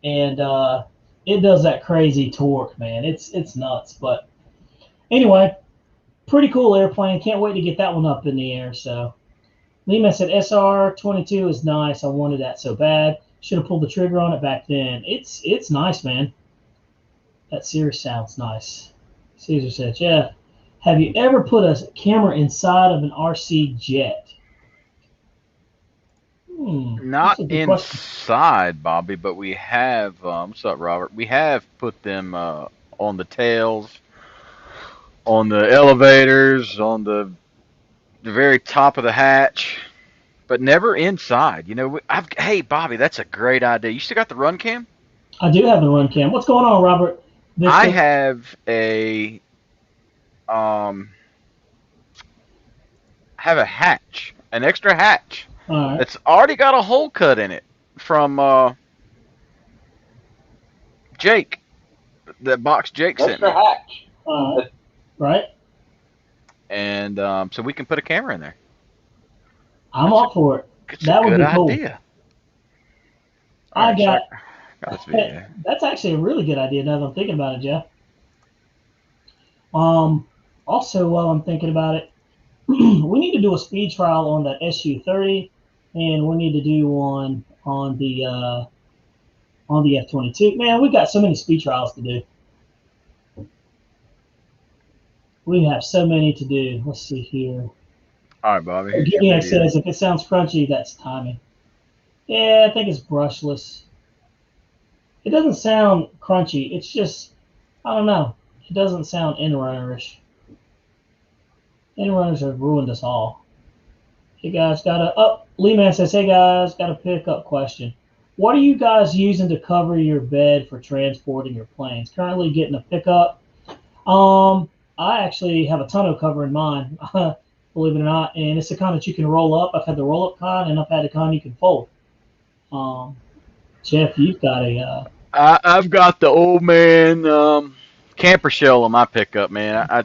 and it does that crazy torque, man. It's nuts. But anyway, pretty cool airplane. Can't wait to get that one up in the air. So Lima said SR22 is nice. I wanted that so bad. Should have pulled the trigger on it back then. It's nice, man. That Cirrus sounds nice. Caesar said, Jeff, have you ever put a camera inside of an RC jet? That's Not a good question. inside, Bobby, but we have. What's up, Robert? We have put them on the tails, on the elevators, on the very top of the hatch, but never inside. Hey, Bobby, that's a great idea. You still got the run cam? I do have the run cam. What's going on, Robert? I Victor? have um a hatch, an extra hatch All right. that's already got a hole cut in it from Jake. That box Jake sent Extra me, hatch. All right. Right. and so we can put a camera in there. I'm That's a up for it. it's a That would good be cool. idea. All I right, so got. I got this video. That's actually a really good idea now that I'm thinking about it, Jeff. Um, Also, while I'm thinking about it, we need to do a speed trial on that SU-30, and we need to do one on the F-22. Man, we got so many speed trials to do. We have so many to do. Let's see here. All right, Bobby, here's your Gideon video. says if it sounds crunchy, that's timing. Yeah, I think it's brushless. It doesn't sound crunchy. It's just, I don't know. It doesn't sound in-runnerish. In-runners have ruined us all. Hey guys, Lee Man says, hey guys, got a pickup question. What are you guys using to cover your bed for transporting your planes? Currently getting a pickup. I actually have a tonneau cover in mine, believe it or not, and it's the kind that you can roll up. I've had the roll-up kind, and I've had the kind you can fold. Jeff, you've got a. I've got the old man camper shell on my pickup, man. Oh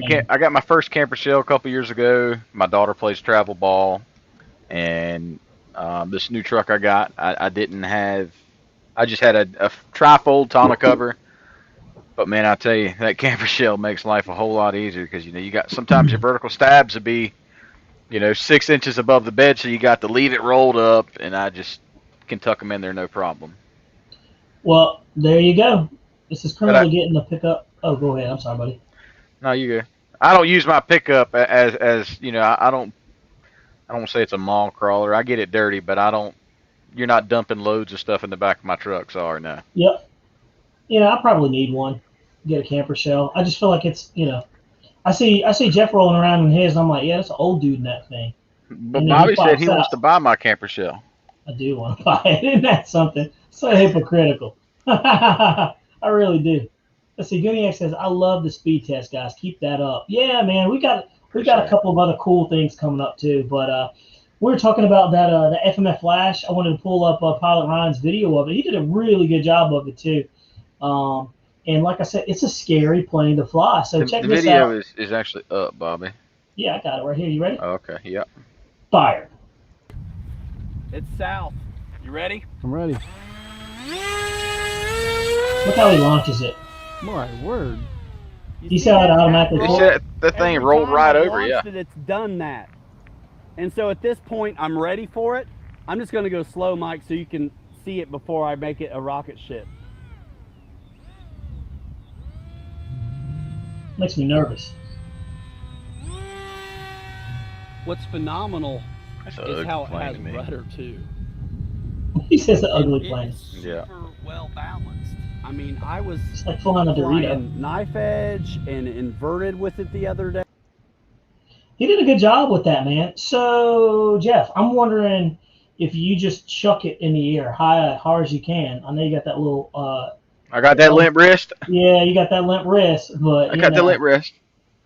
man. I got my first camper shell a couple years ago. My daughter plays travel ball, and this new truck I got, I didn't have. I just had a trifold tonneau cover. But man, I tell you, that camper shell makes life a whole lot easier because you got sometimes your vertical stabs would be 6 inches above the bed, so you got to leave it rolled up, and I just can tuck them in there no problem. Well, there you go. This is But currently getting a pickup. Oh, go ahead. I'm sorry, buddy. no, you go. I don't use my pickup as I don't say it's a mall crawler. I get it dirty, but I don't. You're not dumping loads of stuff in the back of my truck. Sorry, no. Yep. I probably need one. Get a camper shell. I just feel like it's. I see Jeff rolling around in his, and I'm like, yeah, that's an old dude in that thing. But He Bobby said pops he wants out. to buy my camper shell. I do want to buy it. Isn't that something? So hypocritical. I really do. Let's see. Gooniac says, I love the speed test, guys. Keep that up. Yeah, man. We got a Appreciate it. couple of other cool things coming up too. But we were talking about that the FMF flash. I wanted to pull up Pilot Ryan's video of it. He did a really good job of it too. And like I said, it's a scary plane to fly. So check The this video out. is actually up, Bobby. Yeah, I got it right here. You ready? Oh, okay, yep. Fire. It's south. You ready? I'm ready. Look how he launches it. My word. You see how it automatically He pulls? said the thing Every rolled time right I've over, yeah. launched it, it's done that. And so at this point, I'm ready for it. I'm just going to go slow, Mike, so you can see it before I make it a rocket ship. Makes me nervous. What's phenomenal That's an is ugly how it plane has to me. rudder too. He says the ugly plane. It's super Yeah. well balanced. I mean, I was It's like flying a Dorito. flying knife edge and inverted with it the other day. He did a good job with that, man. So, Jeff, I'm wondering if you just chuck it in the air high as you can. I know you got that little, I got that limp wrist. yeah, you got that limp wrist, but I got the limp wrist.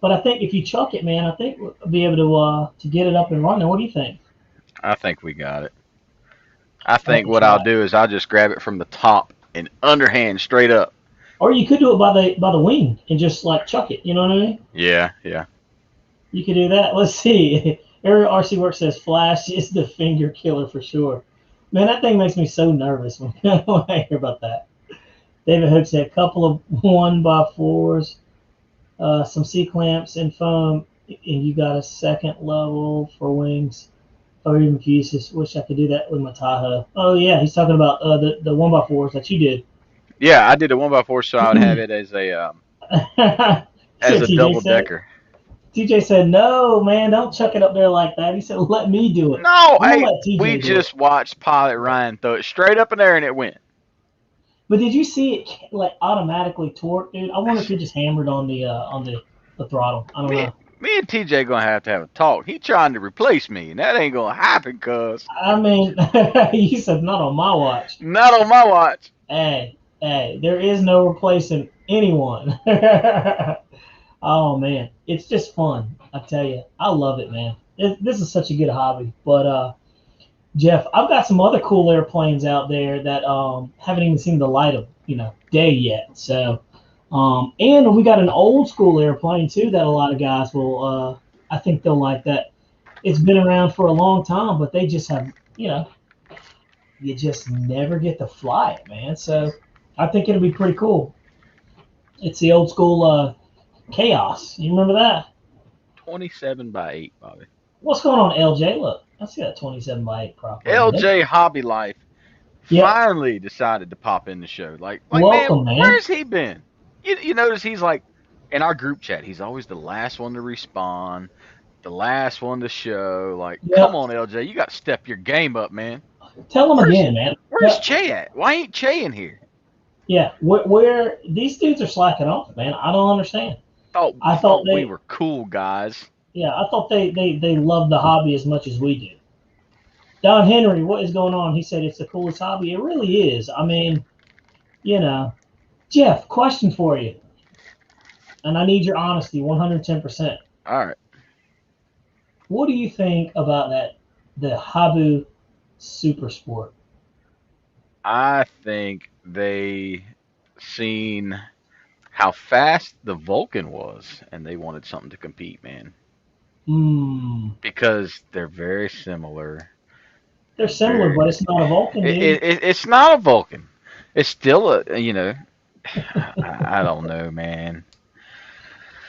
But I think if you chuck it, man, I think we'll be able to get it up and running. What do you think? I think we got it. I think what I'll do is I'll just grab it from the top and underhand straight up. Or you could do it by the wing and just like chuck it. You know what I mean? Yeah, yeah. You could do that. Let's see. Area RC Work says Flash is the finger killer for sure. Man, that thing makes me so nervous when I hear about that. David Hook said a couple of 1x4s, some C clamps and foam, and you got a second level for wings. Or even fuses. Wish I could do that with my Tahoe. Oh yeah, he's talking about the 1x4s that you did. Yeah, I did a 1x4, so I would have it as a double decker. TJ said, "No, man, don't chuck it up there like that." He said, "Let me do it." No, hey, we just watched Pilot Ryan throw it straight up in there and it went. But did you see it like automatically torque, dude? I wonder if he just hammered on the throttle. I don't know. Me and TJ gonna have a talk. He trying to replace me, and that ain't gonna happen, cuz. I mean, he said, "Not on my watch." Not on my watch. Hey, there is no replacing anyone. Oh man, it's just fun. I tell you, I love it, man. This is such a good hobby. But Jeff, I've got some other cool airplanes out there that haven't even seen the light of day yet. So, and we got an old school airplane too that a lot of guys will. I think they'll like that. It's been around for a long time, but they just have you just never get to fly it, man. So, I think it'll be pretty cool. It's the old school. Chaos. You remember that? 27x8, Bobby. What's going on, LJ? Look, I see that 27x8 prop. LJ Hobby Life finally decided to pop in the show. Like welcome, man. Where's he been? You notice he's like, in our group chat, he's always the last one to respond, the last one to show. Like, come on, LJ, you got to step your game up, man. Tell him again, man. Where's Che at? Why ain't Che in here? Yeah, where these dudes are slacking off, man. I don't understand. I thought we were cool guys. Yeah, I thought they love the hobby as much as we do. Don Henry, what is going on? He said it's the coolest hobby. It really is. I mean, Jeff, question for you. And I need your honesty, 110%. All right. What do you think about the Habu Super Sport? I think they seen how fast the Vulcan was, and they wanted something to compete, man. Because they're very similar. They're similar, but it's not a Vulcan, dude. It's not a Vulcan. It's still I don't know, man.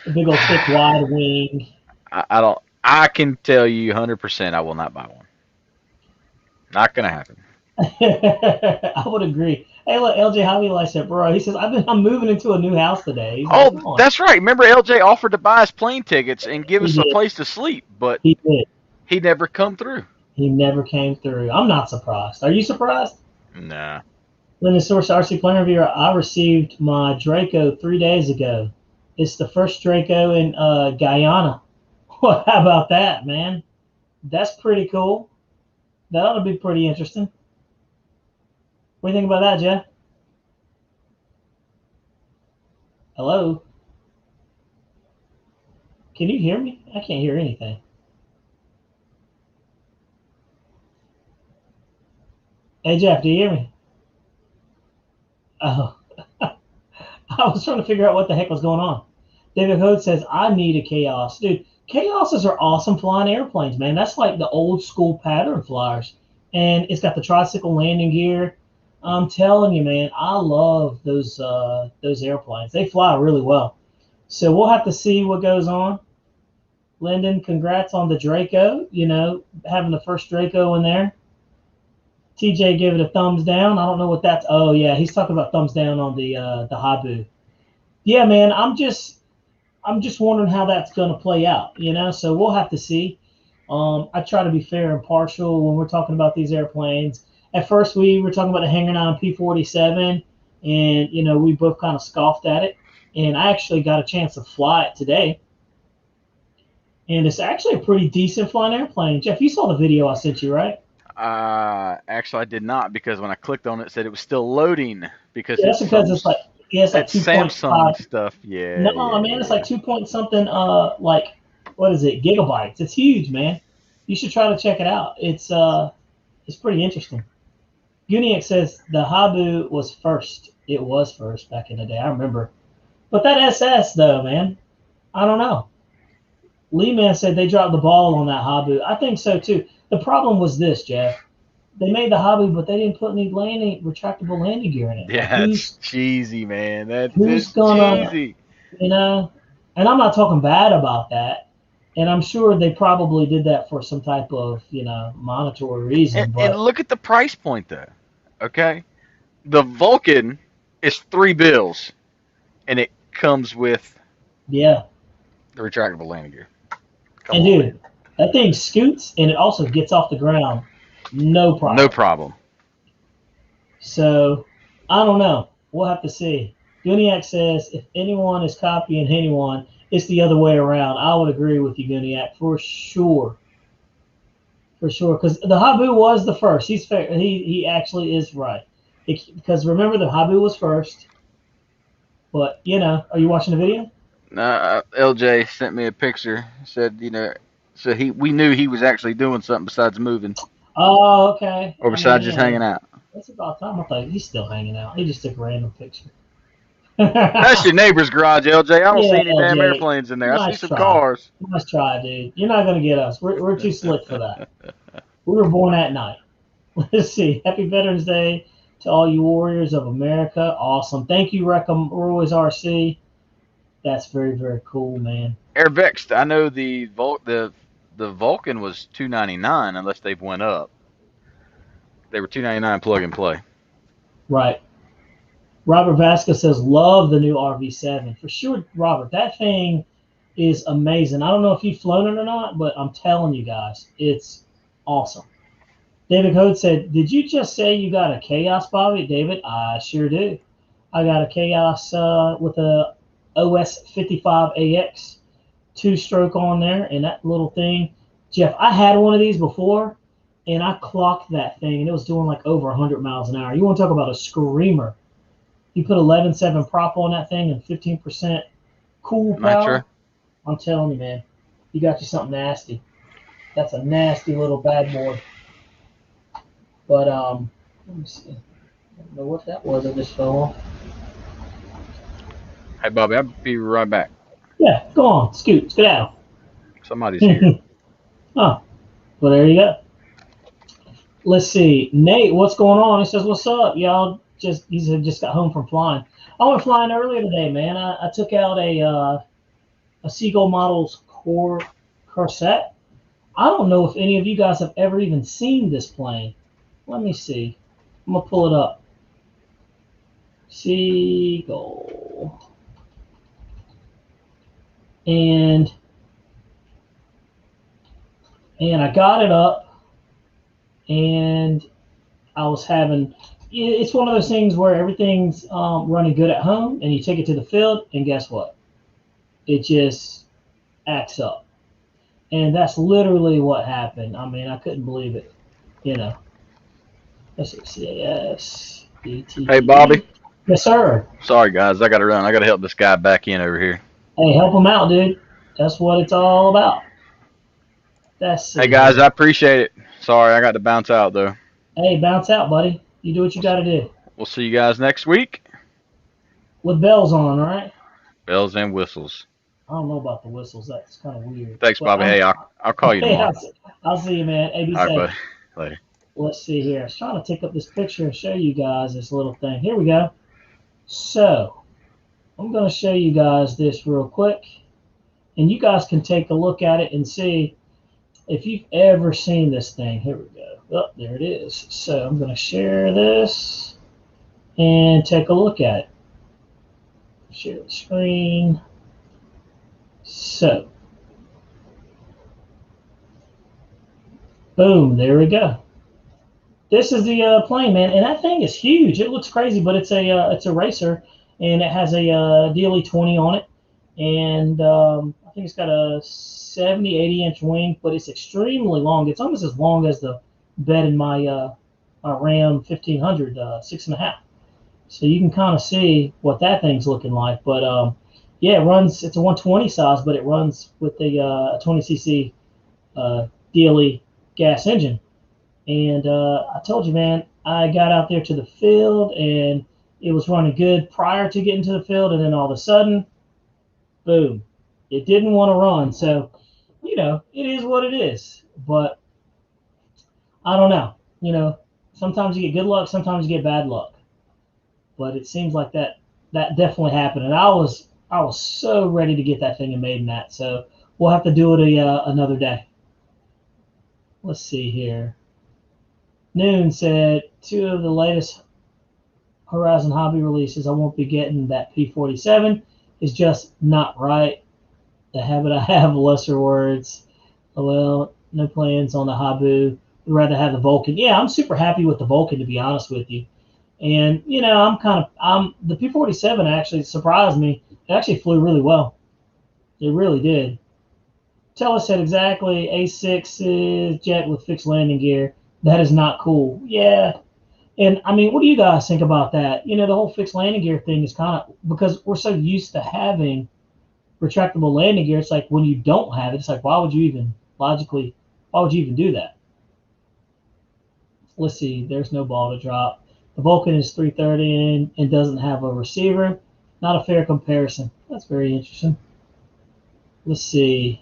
A big old thick wide wing. I can tell you 100% I will not buy one. Not gonna happen. I would agree. Hey, look, LJ Hobby Life said, bro. He says, I'm moving into a new house today. He's like, that's right. Remember, LJ offered to buy us plane tickets and give us a place to sleep, but he did. He never come through. He never came through. I'm not surprised. Are you surprised? Nah. Linda Source Rcplanereviewer, I received my Draco 3 days ago. It's the first Draco in Guyana. Well, how about that, man? That's pretty cool. That ought to be pretty interesting. What do you think about that, Jeff? Hello? Can you hear me? I can't hear anything. Hey, Jeff, do you hear me? Oh. I was trying to figure out what the heck was going on. David Hood says, I need a Chaos. Dude, Chaoses are awesome flying airplanes, man. That's like the old school pattern flyers. And it's got the tricycle landing gear. I'm telling you, man, I love those airplanes. They fly really well. So we'll have to see what goes on. Lyndon, congrats on the Draco, having the first Draco in there. TJ gave it a thumbs down. I don't know what that's. Oh, yeah, he's talking about thumbs down on the Habu. Yeah, man, I'm just wondering how that's going to play out, so we'll have to see. I try to be fair and partial when we're talking about these airplanes. At first, we were talking about the Hangar 9 P-47, and, we both kind of scoffed at it. And I actually got a chance to fly it today. And it's actually a pretty decent flying airplane. Jeff, you saw the video I sent you, right? Actually, I did not, because when I clicked on it, it said it was still loading. Because yeah, that's because it's like, it's like 2. Samsung stuff. Yeah. No, man, it's like 2 point something, what is it, gigabytes. It's huge, man. You should try to check it out. It's pretty interesting. Uniac says the Habu was first. It was first back in the day. I remember. But that SS, though, man, I don't know. Lee Man said they dropped the ball on that Habu. I think so, too. The problem was this, Jeff. They made the Habu, but they didn't put any retractable landing gear in it. Yeah, that's cheesy, man. That's cheesy. And I'm not talking bad about that. And I'm sure they probably did that for some type of, monetary reason. And look at the price point, though. Okay? The Vulcan is $3, and it comes with the retractable landing gear. Dude, that thing scoots, and it also gets off the ground. No problem. No problem. So, I don't know. We'll have to see. Guniac says, if anyone is copying anyone, it's the other way around. I would agree with you, Guniac, for sure. For sure. Because the Habu was the first. He's fair. He actually is right. Because remember, the Habu was first. But, are you watching the video? LJ sent me a picture. Said, so we knew he was actually doing something besides moving. Oh, okay. Or besides just hanging out. That's about time. I thought he's still hanging out. He just took a random picture. That's your neighbor's garage, LJ. I don't see any damn airplanes in there. I see some cars. Nice try, dude. You're not going to get us. We're too slick for that. We were born at night. Let's see. Happy Veterans Day to all you warriors of America. Awesome. Thank you, Reckham Roy's RC. That's very, very cool, man. Airvexed, I know the Vulcan was $299 unless they've went up. They were $299 plug and play. Right. Robert Vasquez says, love the new RV7. For sure, Robert, that thing is amazing. I don't know if you've flown it or not, but I'm telling you guys, it's awesome. David Code said, did you just say you got a Chaos, Bobby? David, I sure do. I got a Chaos with a OS 55AX 2-stroke on there, and that little thing. Jeff, I had one of these before, and I clocked that thing, and it was doing like over 100 miles an hour. You want to talk about a screamer. You put 11.7 prop on that thing and 15% cool power. Nitro. I'm telling you, man, you got you something nasty. That's a nasty little bad boy. But let me see. I don't know what that was that just fell off. Hey, Bobby, I'll be right back. Yeah, go on, scoot out. Somebody's here. Oh, well, there you go. Let's see. Nate, what's going on? He says, what's up, y'all? He said just got home from flying. I went flying earlier today, man. I took out a Seagull Models Corsair. I don't know if any of you guys have ever even seen this plane. Let me see. I'm going to pull it up. Seagull. And I got it up, and I was having, it's one of those things where everything's running good at home, and you take it to the field, and guess what? It just acts up. And that's literally what happened. I mean, I couldn't believe it. Let's see, CAS, BT. Hey, Bobby. Yes, sir. Sorry, guys. I got to run. I got to help this guy back in over here. Hey, help him out, dude. That's what it's all about. Hey, guys, I appreciate it. Sorry, I got to bounce out, though. Hey, bounce out, buddy. You do what you got to do. We'll see you guys next week. with bells on, right? Bells and whistles. I don't know about the whistles. That's kind of weird. Thanks, But Bobby. Hey, I'll call you hey, tomorrow. I'll see you, man. Hey, be All right, safe. buddy. Later. Let's see here. I was trying to take up this picture and show you guys this little thing. Here we go. So I'm going to show you guys this real quick, and you guys can take a look at it and see if you've ever seen this thing. Here we go. Oh, there it is. So I'm going to share this and take a look at it. Share the screen. So, boom, there we go. This is the plane, man, and that thing is huge. It looks crazy, but it's a racer, and it has a DLE 20 on it, and I think it's got a 70, 80-inch wing, but it's extremely long. It's almost as long as the bed in my Ram 1500 6.5. So you can kind of see what that thing's looking like. But yeah, it runs. It's a 120 size, but it runs with the 20cc DLE gas engine. And I told you, man, I got out there to the field, and it was running good prior to getting to the field, and then all of a sudden, boom, it didn't want to run. So, you know, it is what it is. But I don't know. You know, sometimes you get good luck, sometimes you get bad luck. But it seems like that definitely happened, and I was so ready to get that thing and made that. So we'll have to do it another day. Let's see here. Noon said 2 of the latest Horizon Hobby releases. I won't be getting that P47. It's just not right. The habit I have, lesser words. Well, no plans on the Habu. We'd rather have the Vulcan. Yeah, I'm super happy with the Vulcan, to be honest with you. And, you know, the P47 actually surprised me. It actually flew really well. It really did. Tell us said exactly A6 jet with fixed landing gear. That is not cool. Yeah. And I mean, what do you guys think about that? You know, the whole fixed landing gear thing is kind of, because we're so used to having retractable landing gear. It's like when you don't have it, it's like, why would you even do that? Let's see. There's no ball to drop. The Vulcan is 330 and doesn't have a receiver. Not a fair comparison. That's very interesting. Let's see.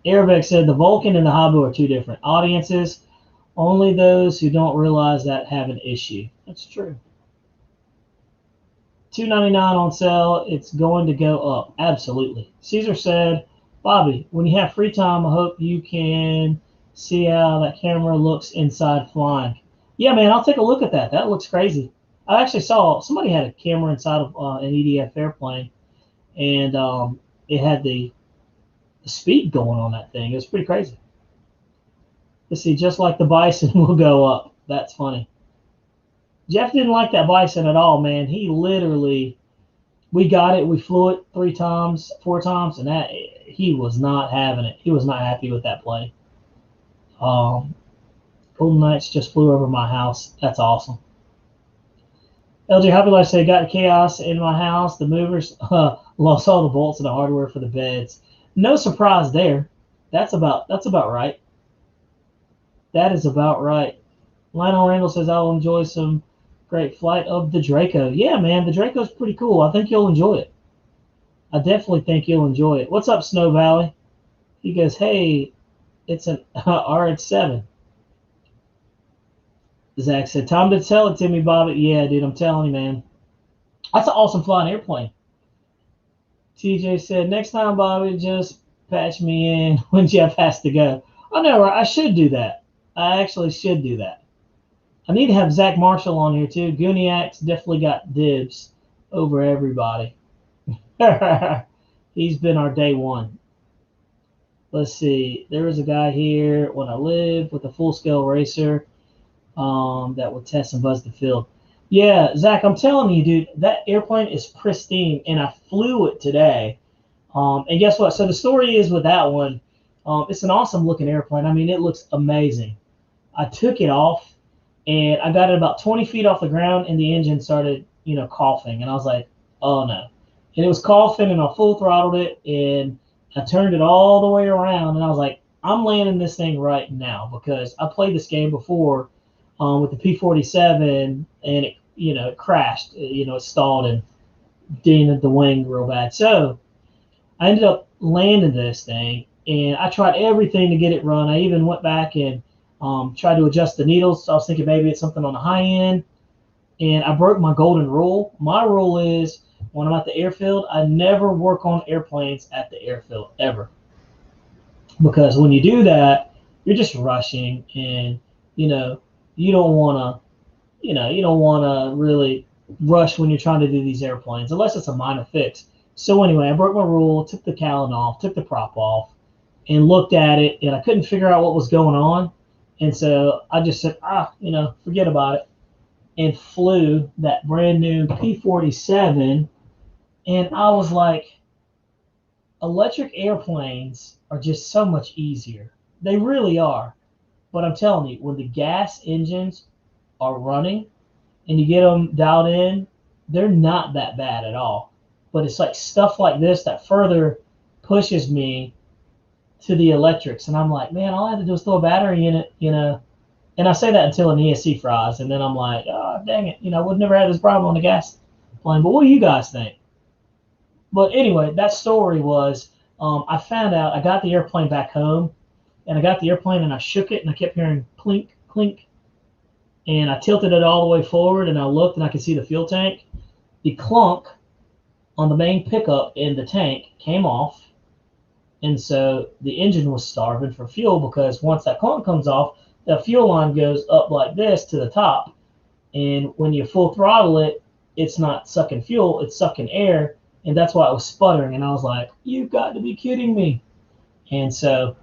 Arabic said the Vulcan and the Habu are two different audiences. Only those who don't realize that have an issue. That's true. $299 on sale. It's going to go up. Absolutely. Caesar said, Bobby, when you have free time, I hope you can see how that camera looks inside flying. Yeah, man, I'll take a look at that. That looks crazy. I actually saw somebody had a camera inside of an EDF airplane, and it had the speed going on that thing. It was pretty crazy. Let's see, just like the Bison will go up. That's funny. Jeff didn't like that Bison at all, man. He literally, we got it, we flew it 4 times, and that he was not having it. He was not happy with that plane. Golden Knights just flew over my house. That's awesome. LJ Happy Life said, got chaos in my house. The movers lost all the bolts and the hardware for the beds. No surprise there. That's about right. That is about right. Lionel Randall says, I'll enjoy some great flight of the Draco. Yeah, man, the Draco's pretty cool. I think you'll enjoy it. I definitely think you'll enjoy it. What's up, Snow Valley? He goes, hey, it's an RH7. Zach said, time to tell it to me, Bobby. Yeah, dude, I'm telling you, man. That's an awesome flying airplane. TJ said, next time, Bobby, just patch me in when Jeff has to go. I know, right? I should do that. I actually should do that. I need to have Zach Marshall on here, too. Gooniacs definitely got dibs over everybody. He's been our day one. Let's see. There was a guy here when I lived with a full-scale racer that would test and buzz the field. Yeah, Zach, I'm telling you, dude, that airplane is pristine, and I flew it today. And guess what? So the story is with that one, it's an awesome-looking airplane. I mean, it looks amazing. I took it off, and I got it about 20 feet off the ground, and the engine started, coughing. And I was like, oh, no. And it was coughing, and I full throttled it, and I turned it all the way around, and I was like, I'm landing this thing right now because I played this game before with the P47, and it crashed. It stalled, and dented the wing real bad. So I ended up landing this thing, and I tried everything to get it run. I even went back and tried to adjust the needles. So I was thinking maybe it's something on the high end, and I broke my golden rule. My rule is when I'm at the airfield, I never work on airplanes at the airfield ever, because when you do that, you're just rushing, and you know you don't want to you don't want to really rush when you're trying to do these airplanes unless it's a minor fix. So anyway, I broke my rule, took the cowling off, took the prop off, and looked at it, and I couldn't figure out what was going on. And so I just said, forget about it, and flew that brand new P-47. And I was like, electric airplanes are just so much easier. They really are. But I'm telling you, when the gas engines are running and you get them dialed in, they're not that bad at all. But it's like stuff like this that further pushes me to the electrics. And I'm like, man, all I have to do is throw a battery in it, And I say that until an ESC fries. And then I'm like, oh, dang it. We've never had this problem on the gas plane. But what do you guys think? But anyway, that story was I found out I got the airplane back home. And I got the airplane and I shook it and I kept hearing clink, clink. And I tilted it all the way forward and I looked and I could see the fuel tank. The clunk on the main pickup in the tank came off. And so the engine was starving for fuel, because once that clunk comes off, the fuel line goes up like this to the top. And when you full throttle it, it's not sucking fuel, it's sucking air. And that's why it was sputtering. And I was like, you've got to be kidding me. And so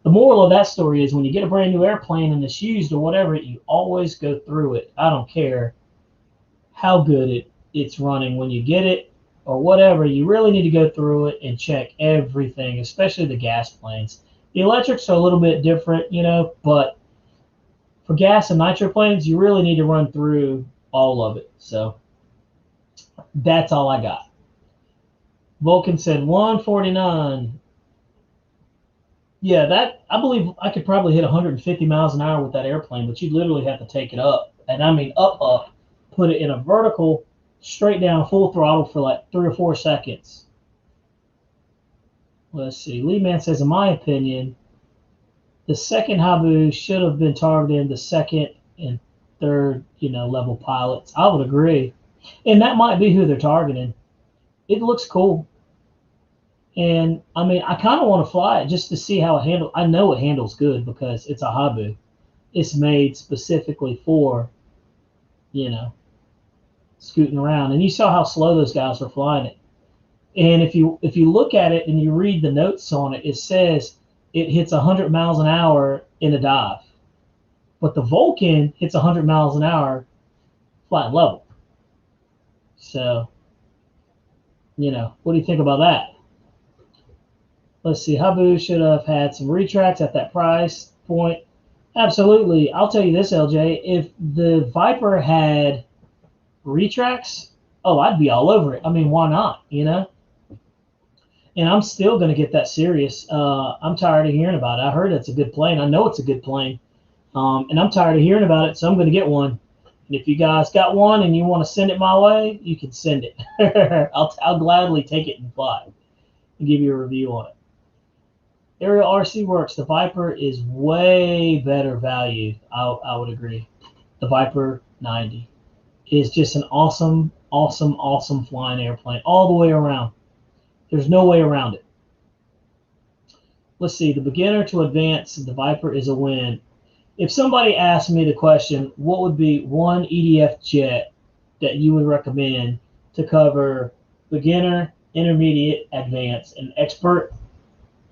the moral of that story is when you get a brand new airplane and it's used or whatever, you always go through it. I don't care how good it's running. When you get it or whatever, you really need to go through it and check everything, especially the gas planes. The electrics are a little bit different, but for gas and nitro planes, you really need to run through all of it. So that's all I got. Vulcan said 149. Yeah, that I believe I could probably hit 150 miles an hour with that airplane, but you'd literally have to take it up. And I mean up, put it in a vertical, straight down, full throttle for like 3 or 4 seconds. Let's see. Lee Man says, in my opinion, the second Habu should have been targeting the second and third, level pilots. I would agree. And that might be who they're targeting. It looks cool. And I mean, I kind of want to fly it just to see how it handles. I know it handles good because it's a Habu. It's made specifically for, scooting around. And you saw how slow those guys were flying it. And if you look at it and you read the notes on it, it says it hits 100 miles an hour in a dive. But the Vulcan hits 100 miles an hour flying level. So, what do you think about that? Let's see. Habu should have had some retracts at that price point. Absolutely. I'll tell you this, LJ. If the Viper had retracts, I'd be all over it. I mean, why not? And I'm still going to get that Sirius. I'm tired of hearing about it. I heard it's a good plane. I know it's a good plane. And I'm tired of hearing about it, so I'm going to get one. And if you guys got one and you want to send it my way, you can send it. I'll gladly take it and fly it and give you a review on it. Aerial RC works. The Viper is way better value. I would agree. The Viper 90 is just an awesome, awesome, awesome flying airplane all the way around. There's no way around it. Let's see. The beginner to advanced, the Viper is a win. If somebody asked me the question, what would be one EDF jet that you would recommend to cover beginner, intermediate, advanced, and expert,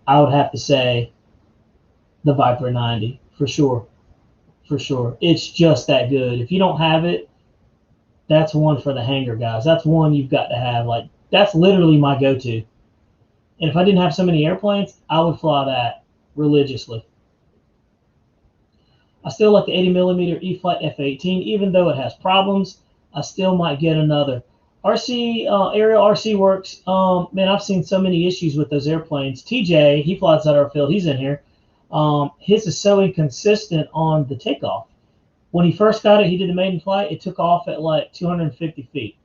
I would have to say the Viper 90 for sure. For sure. It's just that good. If you don't have it, that's one for the hangar guys. That's one you've got to have. Like, that's literally my go-to. And if I didn't have so many airplanes, I would fly that religiously. I still like the 80mm E-Flight F-18. Even though it has problems, I still might get another. Aerial RC works. Man, I've seen so many issues with those airplanes. TJ, he flies out our field. He's in here. His is so inconsistent on the takeoff. When he first got it, he did the maiden flight. It took off at like 250 feet.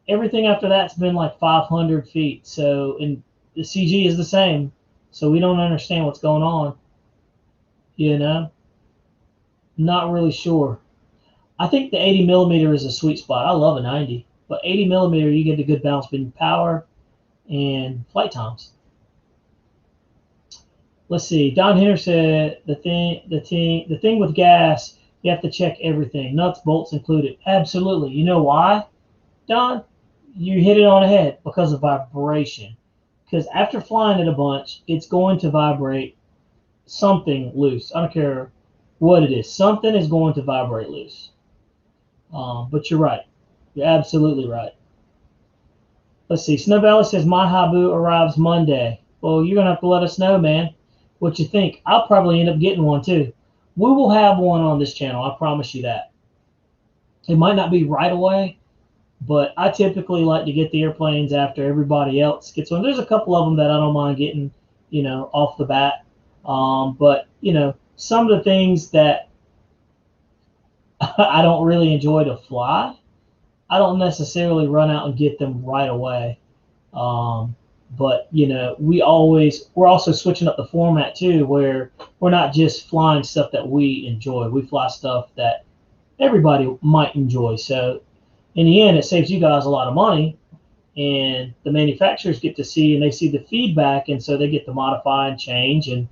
Everything after that's been like 500 feet. So, and the CG is the same. So we don't understand what's going on. You know, not really sure. I think the 80 millimeter is a sweet spot. I love a 90, but 80 millimeter you get a good balance between power and flight times. Let's see. Don Henner said the thing with gas, you have to check everything, nuts, bolts included. Absolutely. You know why, Don? You hit it on the head because of vibration. Because after flying it a bunch, it's going to vibrate something loose. I don't care what it is. Something is going to vibrate loose. But you're right. You're absolutely right. Let's see. Snow Valley says my Habu arrives Monday. Well, you're gonna have to let us know, man, what you think. I'll probably end up getting one too. We will have one on this channel. I promise you that. It might not be right away, but I typically like to get the airplanes after everybody else gets one. There's a couple of them that I don't mind getting, off the bat. But some of the things that I don't really enjoy to fly, I don't necessarily run out and get them right away. But we're also switching up the format too, where we're not just flying stuff that we enjoy. We fly stuff that everybody might enjoy. So in the end, it saves you guys a lot of money, and the manufacturers get to see, and they see the feedback, and so they get to modify and change and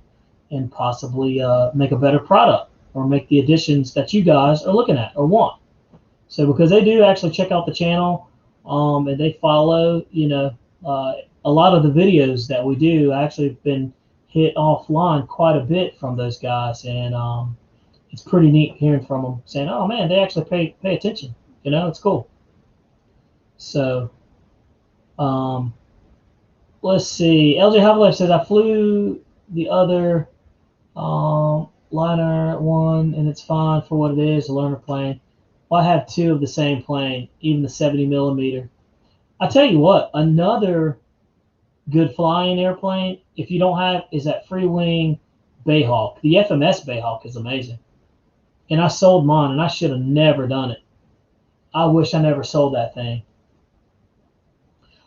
possibly make a better product or make the additions that you guys are looking at or want. So because they do actually check out the channel, and they follow, a lot of the videos that we do actually have been hit offline quite a bit from those guys, and it's pretty neat hearing from them saying, "Oh man, they actually pay attention." It's cool. So, let's see. LJ Havlife says I flew the other liner one, and it's fine for what it is, a learner plane. Well, I have two of the same plane, even the 70 millimeter. I tell you what, another good flying airplane, if you don't have, is that Free Wing Bayhawk. The FMS Bayhawk is amazing. And I sold mine, and I should have never done it. I wish I never sold that thing.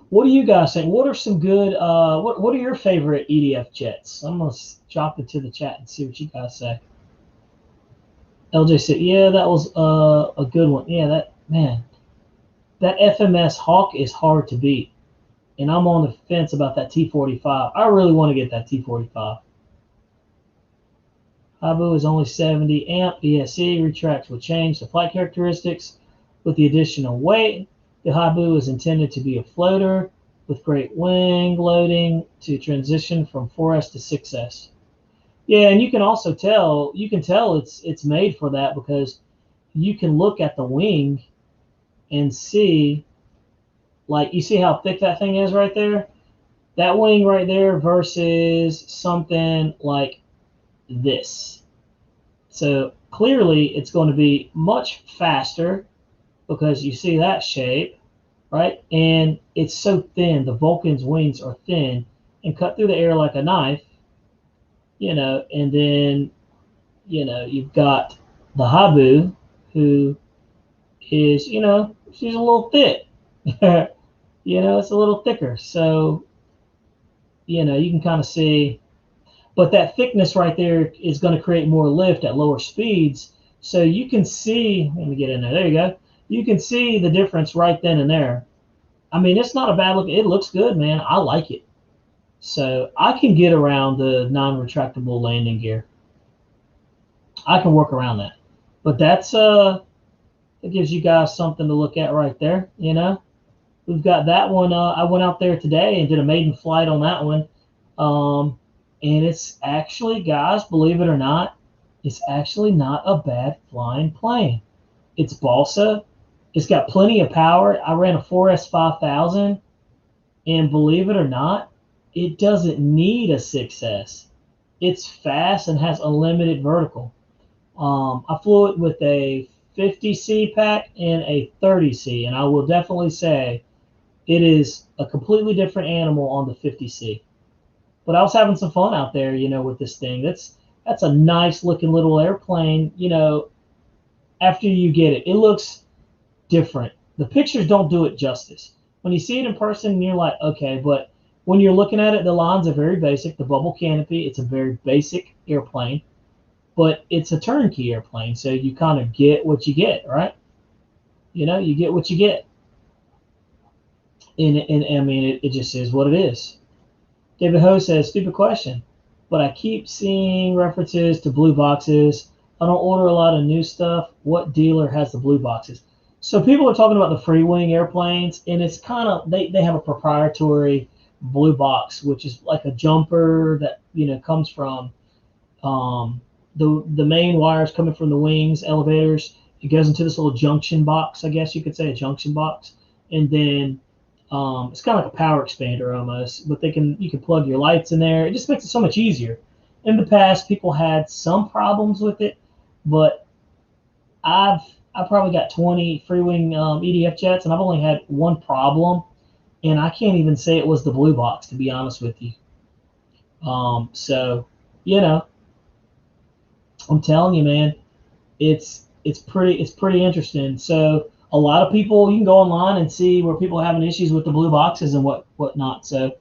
What do you guys think? What are some good, what are your favorite EDF jets? I'm going to drop it to the chat and see what you guys say. LJ said, yeah, that was a good one. Yeah, that FMS Hawk is hard to beat. And I'm on the fence about that T-45. I really want to get that T-45. Habu is only 70 amp. ESC retracts will change the flight characteristics with the additional weight. The Habu is intended to be a floater with great wing loading to transition from 4S to 6S. Yeah, and you can also tell, it's made for that because you can look at the wing and see, like, you see how thick that thing is right there? That wing right there versus something like this. So clearly it's going to be much faster because you see that shape, right? And it's so thin. The Vulcan's wings are thin and cut through the air like a knife, and then, you've got the Habu, who is, she's a little thick. It's a little thicker. So, you can kind of see, but that thickness right there is going to create more lift at lower speeds. So you can see, let me get in there. There you go. You can see the difference right then and there. I mean, it's not a bad look. It looks good, man. I like it. So I can get around the non-retractable landing gear. I can work around that. But that's it gives you guys something to look at right there. We've got that one. I went out there today and did a maiden flight on that one. And it's actually, guys, believe it or not, it's actually not a bad flying plane. It's balsa. It's got plenty of power. I ran a 4S 5000, and believe it or not, it doesn't need a 6S. It's fast and has unlimited vertical. I flew it with a 50C pack and a 30C, and I will definitely say it is a completely different animal on the 50C. But I was having some fun out there, with this thing. That's a nice looking little airplane. After you get it, it looks different. The pictures don't do it justice. when you see it in person, you're like, okay, but when you're looking at it, the lines are very basic. The bubble canopy, it's a very basic airplane, but it's a turnkey airplane, so you kind of get what you get, right? You get what you get. And I mean, it just is what it is. David Ho says, stupid question, but I keep seeing references to blue boxes. I don't order a lot of new stuff. What dealer has the blue boxes? So people are talking about the free wing airplanes, and it's kind of, they have a proprietary blue box, which is like a jumper that, comes from the main wires coming from the wings, elevators. It goes into this little junction box, I guess you could say, a junction box. And then it's kind of like a power expander almost, but you can plug your lights in there. It just makes it so much easier. In the past, people had some problems with it, but I probably got 20 free wing EDF jets, and I've only had one problem, and I can't even say it was the blue box, to be honest with you. So, I'm telling you, man, it's pretty interesting. So a lot of people, you can go online and see where people are having issues with the blue boxes and whatnot. So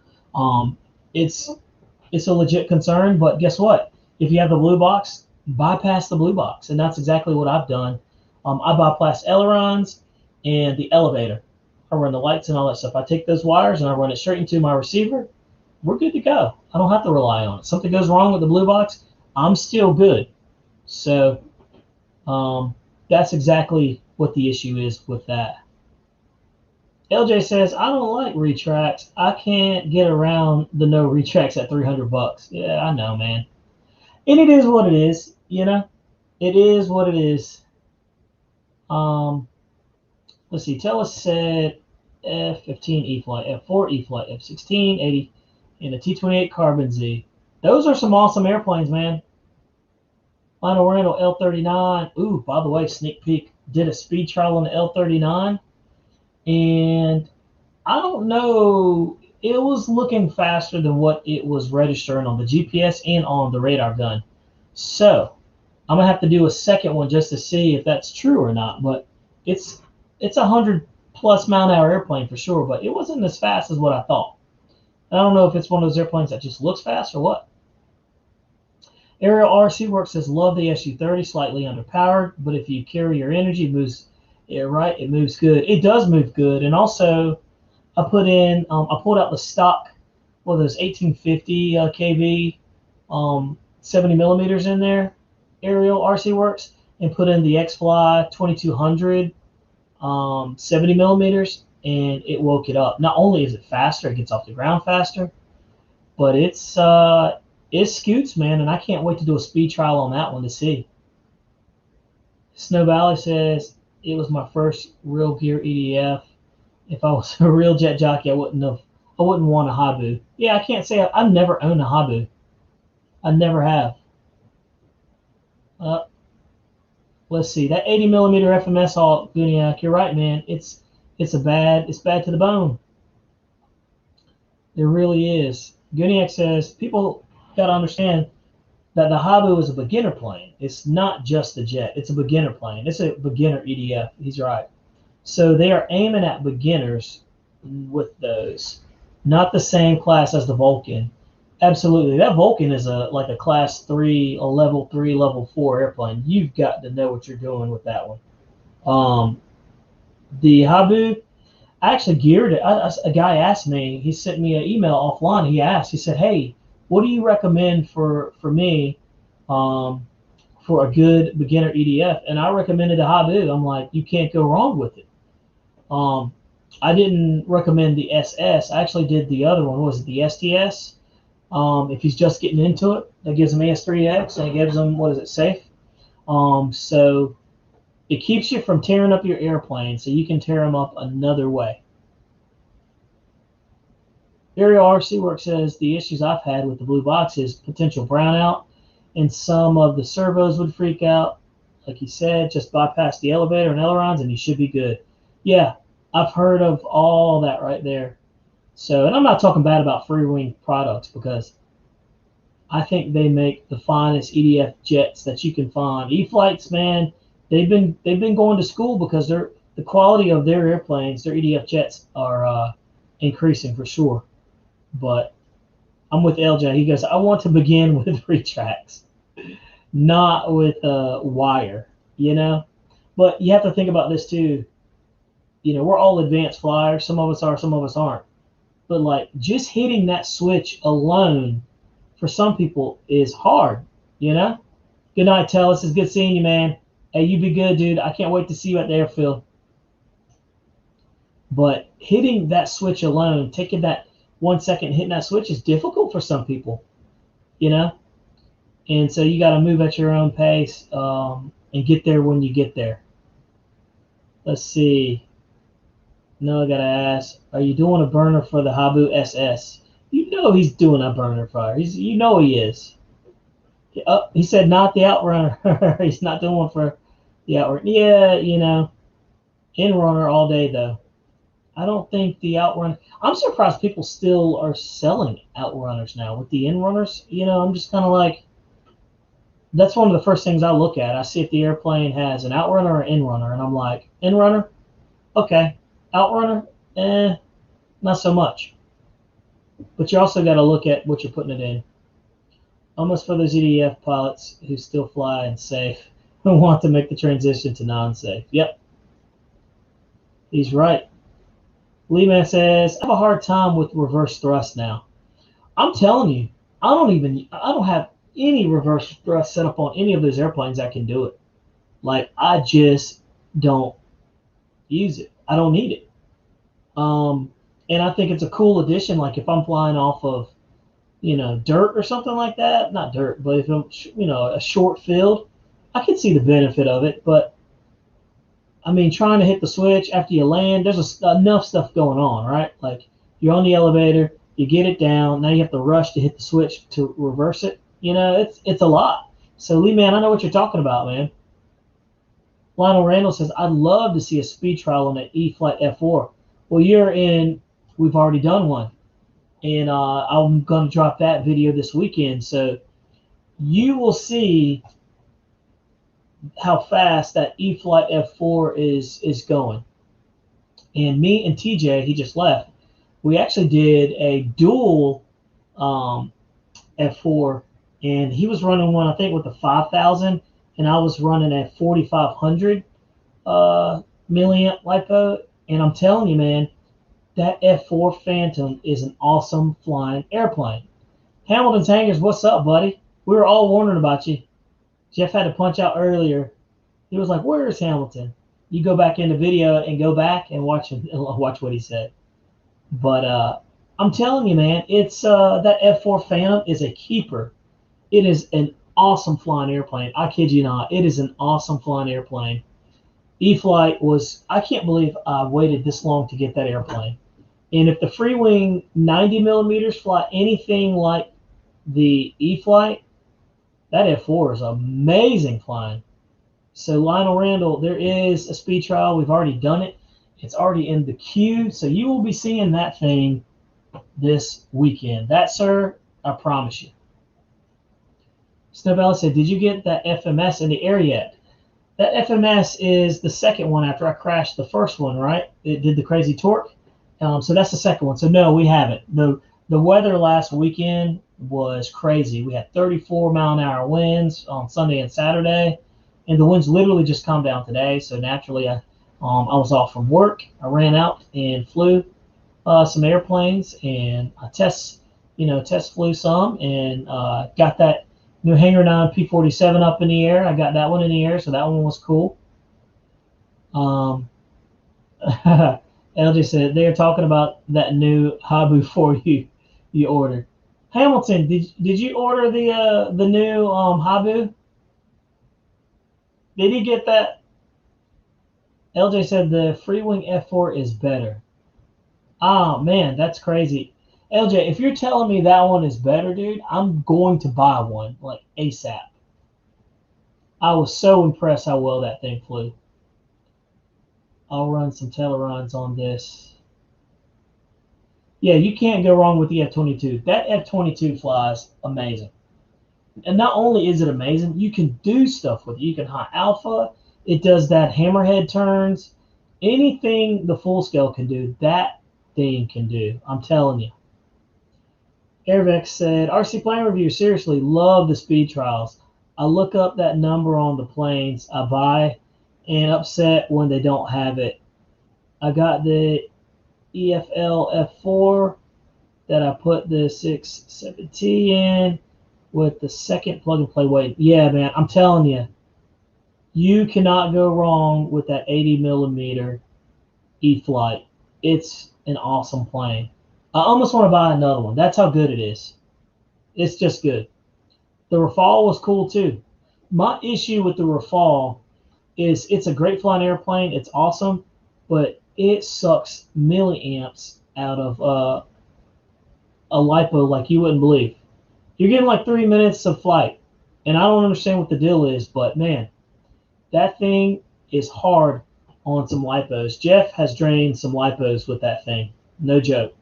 it's a legit concern. But guess what? If you have the blue box, bypass the blue box, and that's exactly what I've done. I bypass ailerons and the elevator. I run the lights and all that stuff. I take those wires and I run it straight into my receiver. We're good to go. I don't have to rely on it. Something goes wrong with the blue box, I'm still good. So that's exactly what the issue is with that. LJ says, I don't like retracts. I can't get around the no retracts at $300. Yeah, I know, man. And it is what it is, It is what it is. Let's see. Tellus said F-15 E-Flight, F-4 E-Flight, F-16, 80, and a T-28 Carbon Z. Those are some awesome airplanes, man. Lionel Randall, L-39. Ooh, by the way, sneak peek. Did a speed trial on the L-39. And I don't know. It was looking faster than what it was registering on the GPS and on the radar gun. So I'm going to have to do a second one just to see if that's true or not. But it's 100+ mile an hour airplane for sure. But it wasn't as fast as what I thought. I don't know if it's one of those airplanes that just looks fast or what. Aerial RC Work says, love the SU-30, slightly underpowered, but if you carry your energy, it moves, it moves good. It does move good. And also, I pulled out the stock, those 1850 kV 70 millimeters in there, Aerial RC Works, and put in the X-Fly 2200 70 millimeters, and it woke it up. Not only is it faster, it gets off the ground faster, but it scoots, man, and I can't wait to do a speed trial on that one to see. Snow Valley says, it was my first real gear EDF. If I was a real jet jockey, I wouldn't want a Habu. Yeah, I can't say I've never owned a Habu. I never have. Let's see, that 80 millimeter FMS Hawk, Guniak, you're right, man. It's bad to the bone. It really is. Guniak says, people got to understand that the Habu is a beginner plane. It's not just a jet. It's a beginner plane. It's a beginner EDF. He's right. So they are aiming at beginners with those. Not the same class as the Vulcan. Absolutely. That Vulcan is like a class 3, a level 3, level 4 airplane. You've got to know what you're doing with that one. The Habu, I actually geared it. A guy asked me, he sent me an email offline. He said, hey, what do you recommend for me for a good beginner EDF? And I recommended a Habu. I'm like, you can't go wrong with it. I didn't recommend the SS. I actually did the other one. What was it, the STS? If he's just getting into it, that gives him AS3X, and it gives him, safe? So it keeps you from tearing up your airplane, so you can tear them up another way. Aerial RC Work says, the issues I've had with the blue box is potential brownout, and some of the servos would freak out. Like he said, just bypass the elevator and ailerons, and you should be good. Yeah, I've heard of all that right there. So, and I'm not talking bad about Free Wing products, because I think they make the finest EDF jets that you can find. E-Flights, man, they've been going to school because the quality of their airplanes, their EDF jets, are increasing for sure. But I'm with LJ. He goes, I want to begin with retracts, not with wire, you know? But you have to think about this too. You know, we're all advanced flyers. Some of us are, some of us aren't. But like just hitting that switch alone for some people is hard, you know? Good night, Tellus. It's good seeing you, man. Hey, you be good, dude. I can't wait to see you at the airfield. But hitting that switch alone, taking that 1 second, hitting that switch is difficult for some people, you know? And so you got to move at your own pace and get there when you get there. Let's see. No, I got to ask, are you doing a burner for the Habu SS? You know he's doing a burner fire. You know he is. He said not the Outrunner. He's not doing one for the Outrunner. Yeah, you know, Inrunner all day, though. I don't think the Outrunner. I'm surprised people still are selling Outrunners now with the Inrunners. You know, I'm just kind of like, that's one of the first things I look at. I see if the airplane has an Outrunner or Inrunner, and I'm like, Inrunner? Okay. Outrunner? Not so much. But you also got to look at what you're putting it in. Almost for those EDF pilots who still fly and safe who want to make the transition to non-safe. Yep. He's right. Lee-Man says, I have a hard time with reverse thrust now. I'm telling you, I don't have any reverse thrust set up on any of those airplanes that can do it. Like, I just don't use it. I don't need it. And I think it's a cool addition. Like if I'm flying off of, you know, dirt or something like that, not dirt, but if I'm, you know, a short field, I can see the benefit of it. But I mean, trying to hit the switch after you land, there's enough stuff going on, right? Like you're on the elevator, you get it down, now you have to rush to hit the switch to reverse it. You know, it's a lot. So Lee, man, I know what you're talking about, man. Lionel Randall says, I'd love to see a speed trial on an E-Flight F4. Well, we've already done one. And I'm going to drop that video this weekend. So you will see how fast that E-Flight F4 is going. And me and TJ, he just left, we actually did a dual F4. And he was running one, I think, with the 5,000. And I was running a 4,500 milliamp LiPo. And I'm telling you, man, that F4 Phantom is an awesome flying airplane. Hamilton's Hangers, what's up, buddy? We were all wondering about you. Jeff had to punch out earlier. He was like, where is Hamilton? You go back in the video and go back and watch what he said. But I'm telling you, man, it's that F4 Phantom is a keeper. It is an awesome flying airplane. I kid you not. It is an awesome flying airplane. E-Flight was, I can't believe I waited this long to get that airplane. And if the free wing 90 millimeters fly anything like the E-Flight, that F4 is amazing flying. So Lionel Randall, there is a speed trial. We've already done it. It's already in the queue. So you will be seeing that thing this weekend. That, sir, I promise you. Snowbella said, did you get that FMS in the air yet? That FMS is the second one after I crashed the first one, right? It did the crazy torque. So that's the second one. So no, we haven't. The weather last weekend was crazy. We had 34-mile-an-hour winds on Sunday and Saturday, and the winds literally just calmed down today. So naturally, I was off from work. I ran out and flew some airplanes, and I test flew some, and got that new Hangar 9 P-47 up in the air. I got that one in the air, so that one was cool. LJ said they're talking about that new Habu for you ordered. Hamilton, did you order the new Habu? Did he get that? LJ said the Freewing F4 is better. Oh man, that's crazy. LJ, if you're telling me that one is better, dude, I'm going to buy one, like ASAP. I was so impressed how well that thing flew. I'll run some teleruns on this. Yeah, you can't go wrong with the F-22. That F-22 flies amazing. And not only is it amazing, you can do stuff with it. You can high alpha. It does that hammerhead turns. Anything the full scale can do, that thing can do. I'm telling you. Airvex said, RC plane review, seriously, love the speed trials. I look up that number on the planes I buy and upset when they don't have it. I got the EFL F4 that I put the 67T in with the second plug and play weight. Yeah, man, I'm telling you, you cannot go wrong with that 80 millimeter E-Flight. It's an awesome plane. I almost want to buy another one. That's how good it is. It's just good. The Rafale was cool too. My issue with the Rafale is it's a great flying airplane. It's awesome, but it sucks milliamps out of a LiPo like you wouldn't believe. You're getting like 3 minutes of flight, and I don't understand what the deal is, but man, that thing is hard on some LiPos. Jeff has drained some LiPos with that thing. No joke.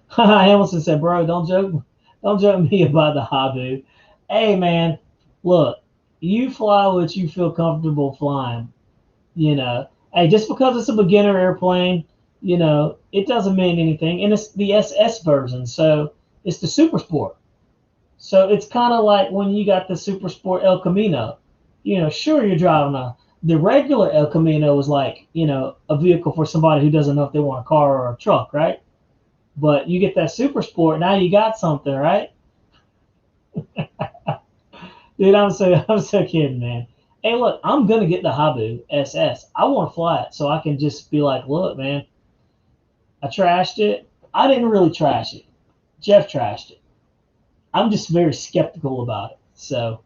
Hamilton said, bro, don't joke me about the Habu. Hey, man, look, you fly what you feel comfortable flying. You know, hey, just because it's a beginner airplane, you know, it doesn't mean anything. And it's the SS version, so it's the Super Sport. So it's kind of like when you got the Super Sport El Camino. You know, sure, you're driving the regular El Camino was like, you know, a vehicle for somebody who doesn't know if they want a car or a truck, right? But you get that Super Sport, now you got something, right? Dude, I'm so kidding, man. Hey, look, I'm gonna get the Habu SS. I want to fly it so I can just be like, look, man, I trashed it. I didn't really trash it. Jeff trashed it. I'm just very skeptical about it. So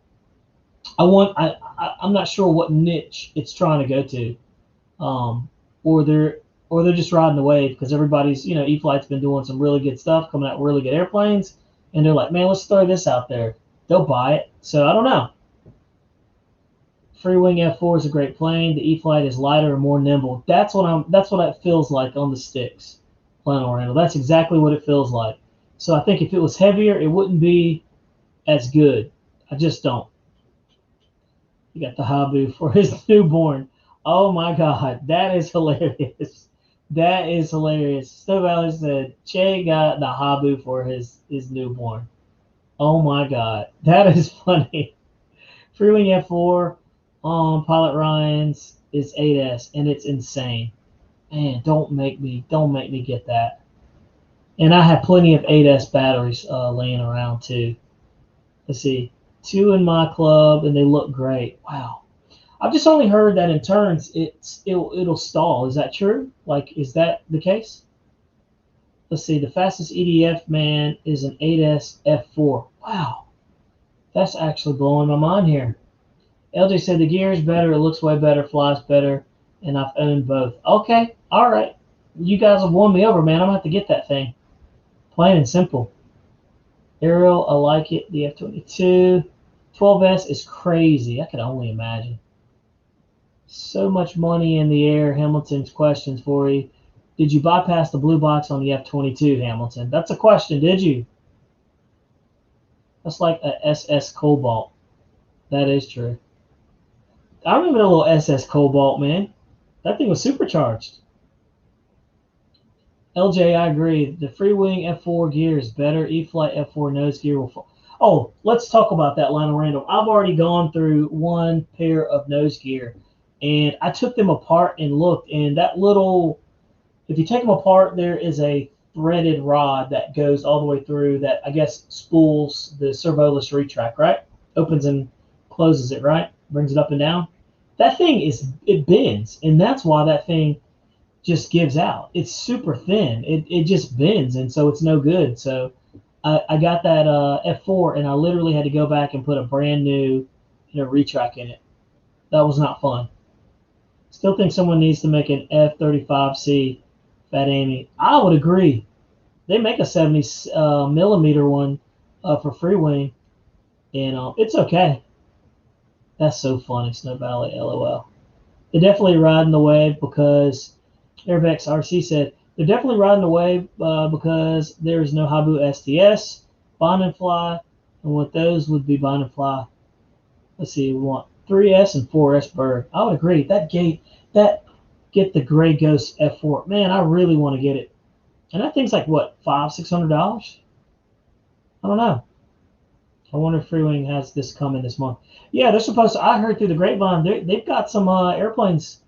I'm not sure what niche it's trying to go to, or they're just riding the wave because everybody's, you know, E-Flight's been doing some really good stuff, coming out with really good airplanes, and they're like, man, let's throw this out there. They'll buy it. So I don't know. Freewing F4 is a great plane. The E-Flight is lighter and more nimble. That's what it feels like on the sticks. Flannel Randall. That's exactly what it feels like. So I think if it was heavier, it wouldn't be as good. I just don't. You got the Habu for his newborn. Oh my God, that is hilarious. That is hilarious. Snow Valley said Che got the Habu for his newborn. Oh my God, that is funny. Freewing F4 Pilot Ryan's is 8S, and it's insane. Man, don't make me get that. And I have plenty of 8S batteries laying around too. Let's see, 2 in my club, and they look great. Wow. I've just only heard that in turns it'll stall. Is that true? Like, is that the case? Let's see. The fastest EDF man is an 8S F4. Wow, that's actually blowing my mind here. LJ said the gear is better. It looks way better. Flies better, and I've owned both. Okay, all right. You guys have won me over, man. I'm gonna have to get that thing. Plain and simple. Ariel, I like it. The F-22. 12S is crazy. I can only imagine. So much money in the air. Hamilton's questions for you. Did you bypass the blue box on the F-22, Hamilton? That's a question, did you? That's like a SS Cobalt. That is true. I remember the little SS Cobalt, man. That thing was supercharged. LJ, I agree. The Freewing F4 gear is better. E-Flight F4 nose gear will fall. Oh, let's talk about that, Lionel Randall. I've already gone through one pair of nose gear, and I took them apart and looked, and that little, if you take them apart, there is a threaded rod that goes all the way through that, I guess, spools the servoless retract, right? Opens and closes it, right? Brings it up and down. That thing it bends, and that's why that thing just gives out. It's super thin. It just bends, and so it's no good. So I got that F4, and I literally had to go back and put a brand new, retract in it. That was not fun. Still think someone needs to make an F-35C Fat Amy. I would agree. They make a 70 millimeter one for Freewing, and it's okay. That's so funny, Snow Valley, LOL. They're definitely riding the wave because Airvex RC said they're definitely riding the wave because there is no Habu STS, Bond and Fly, and what those would be Bond and Fly. Let's see, we want 3S and 4S bird. I would agree. That gate, that get the Gray Ghost F4. Man, I really want to get it. And that thing's like, what, $500-$600? I don't know. I wonder if Freewing has this coming this month. Yeah, they're supposed to. I heard through the grapevine they've got some airplanes.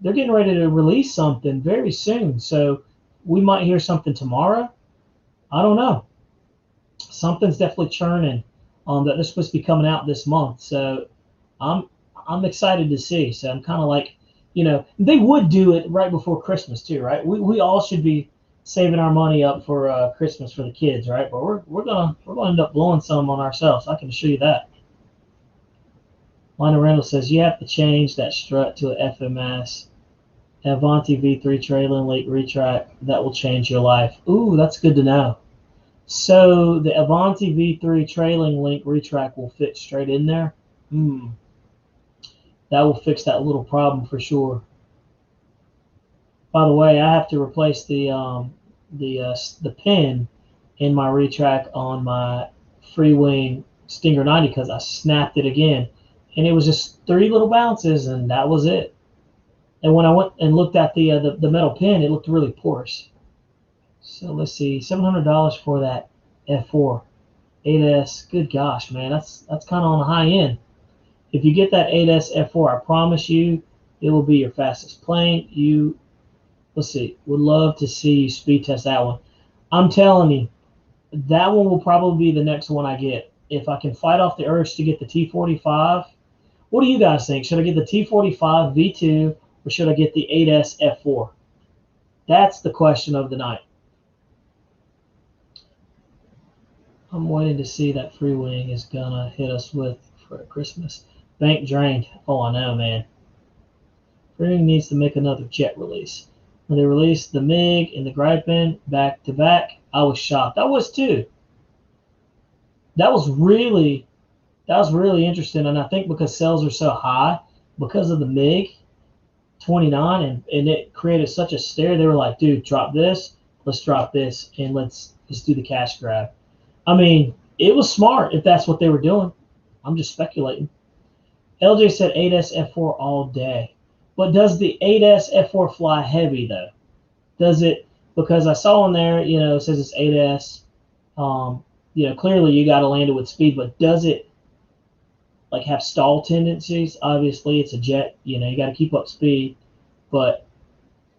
They're getting ready to release something very soon. So we might hear something tomorrow. I don't know. Something's definitely churning that they're supposed to be coming out this month. So I'm excited to see. So I'm kind of like, they would do it right before Christmas too, right? We all should be saving our money up for Christmas for the kids, right? But we're gonna end up blowing some on ourselves. I can assure you that. Lionel Randall says you have to change that strut to an FMS. Avanti V3 trailing link retract. That will change your life. Ooh, that's good to know. So the Avanti V3 trailing link retract will fit straight in there. That will fix that little problem for sure. By the way, I have to replace the pin in my retract on my Freewing Stinger 90 because I snapped it again, and it was just 3 little bounces, and that was it. And when I went and looked at the metal pin, it looked really porous. So let's see, $700 for that F4 8S. Good gosh, man, that's kind of on the high end. If you get that 8S F4, I promise you, it will be your fastest plane. Let's see, would love to see you speed test that one. I'm telling you, that one will probably be the next one I get. If I can fight off the urge to get the T45, what do you guys think? Should I get the T45 V2 or should I get the 8S F4? That's the question of the night. I'm waiting to see that Freewing is gonna hit us with for Christmas. Bank drained. Oh, I know, man. Freewing needs to make another jet release. When they released the MiG and the Gripen back to back, I was shocked. I was too. That was really interesting, and I think because sales are so high, because of the MiG 29, and it created such a stare, they were like, dude, drop this, let's drop this, and let's do the cash grab. I mean, it was smart if that's what they were doing. I'm just speculating. LJ said 8S F4 all day. But does the 8S F4 fly heavy, though? Does it? Because I saw on there, it says it's 8S. Clearly you got to land it with speed, but does it like have stall tendencies? Obviously, it's a jet. You got to keep up speed. But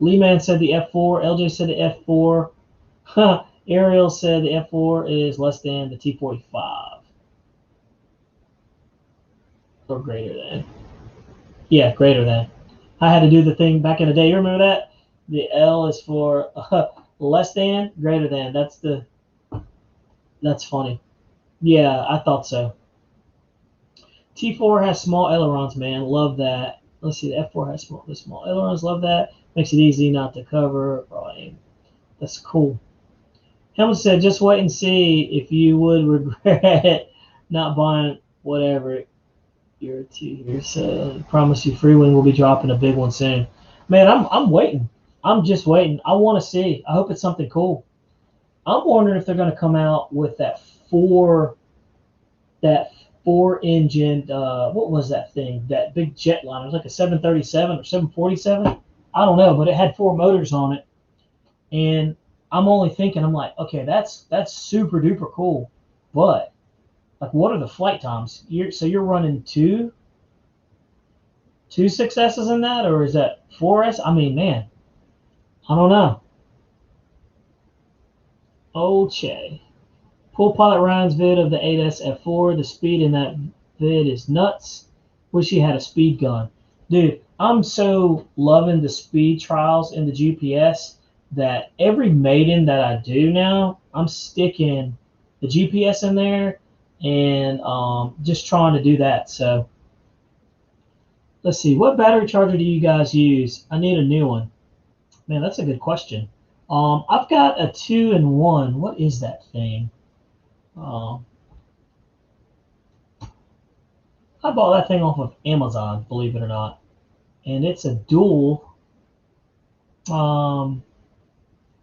Lee Man said the F4. LJ said the F4. Ariel said the F4 is less than the T45. Or greater than. Yeah, greater than. I had to do the thing back in the day. You remember that? The L is for less than, greater than. That's funny. Yeah, I thought so. T4 has small ailerons, man. Love that. Let's see, the F4 has small ailerons. Love that. Makes it easy not to cover. That's cool. Hamilton said, just wait and see if you would regret not buying whatever year or 2 years. So I promise you, Freewing will be dropping a big one soon. Man, I'm waiting. I'm just waiting. I want to see. I hope it's something cool. I'm wondering if they're going to come out with that four engine. What was that thing? That big jetliner. It was like a 737 or 747. I don't know, but it had 4 motors on it, and I'm only thinking, I'm like, okay, that's super duper cool, but like, what are the flight times? You're running two 6S's in that, or is that 4S? I mean, man, I don't know. Okay. Pool Pilot Ryan's vid of the 8S F4. The speed in that vid is nuts. Wish he had a speed gun. Dude, I'm so loving the speed trials in the GPS that every maiden that I do now, I'm sticking the GPS in there and just trying to do that. So let's see, what battery charger do you guys use? I need a new one. Man, that's a good question. I've got a 2-in-1. What is that thing? I bought that thing off of Amazon, believe it or not, and it's a dual.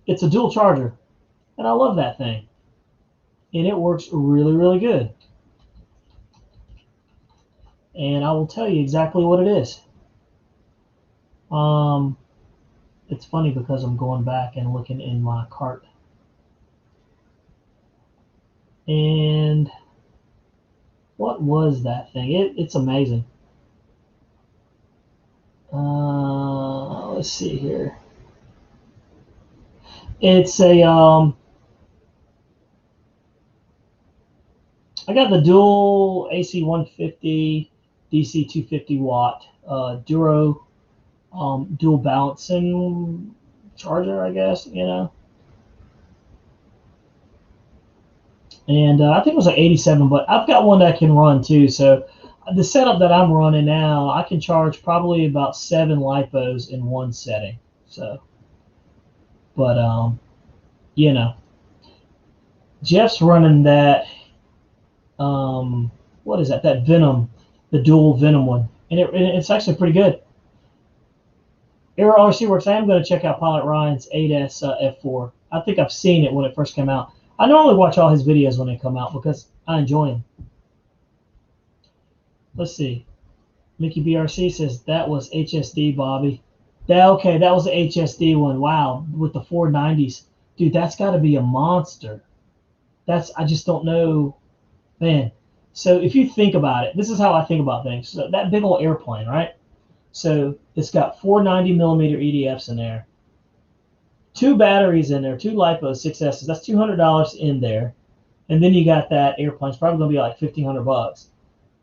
It's a dual charger, and I love that thing, and it works really, really good. And I will tell you exactly what it is. It's funny because I'm going back and looking in my cart. And what was that thing? It's amazing. Let's see here. It's a I got the dual AC 150 DC 250 watt Duro dual balancing charger, I guess, you know. And I think it was like 87, but I've got one that can run too. So the setup that I'm running now, I can charge probably about 7 lipos in one setting. So, but you know, Jeff's running that. What is that? That Venom, the dual Venom one, and it's actually pretty good. Aero RC Works. I am going to check out Pilot Ryan's 8S F4. I think I've seen it when it first came out. I normally watch all his videos when they come out because I enjoy them. Let's see. Mickey BRC says that was HSD, Bobby. Okay, that was the HSD one. Wow, with the 490s, dude, that's got to be a monster. I just don't know, man. So if you think about it, this is how I think about things. So that big old airplane, right? So it's got 490 millimeter EDFs in there, 2 batteries in there, 2 lipos, 6S's. That's $200 in there, and then you got that airplane's probably gonna be like $1,500.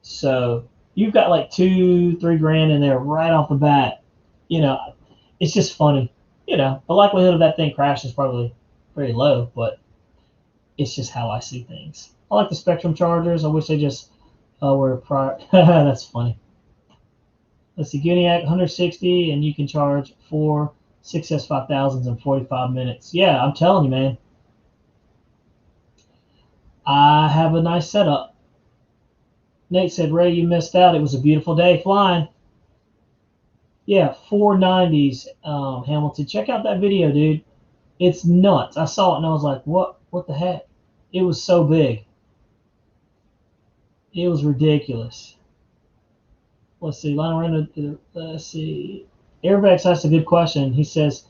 So you've got like 2-3 grand in there right off the bat. You know, it's just funny. You know, the likelihood of that thing crashing is probably very low, but it's just how I see things. I like the Spectrum chargers. I wish they just were prior. That's funny. Let's see, Guineac 160, and you can charge 4 6S 5000s in 45 minutes. Yeah, I'm telling you, man. I have a nice setup. Nate said, Ray, you missed out. It was a beautiful day flying. Yeah, 490s, Hamilton. Check out that video, dude. It's nuts. I saw it and I was like, what the heck? It was so big. It was ridiculous. Let's see, Lionel Randall, let's see. Airvex asked a good question. He says,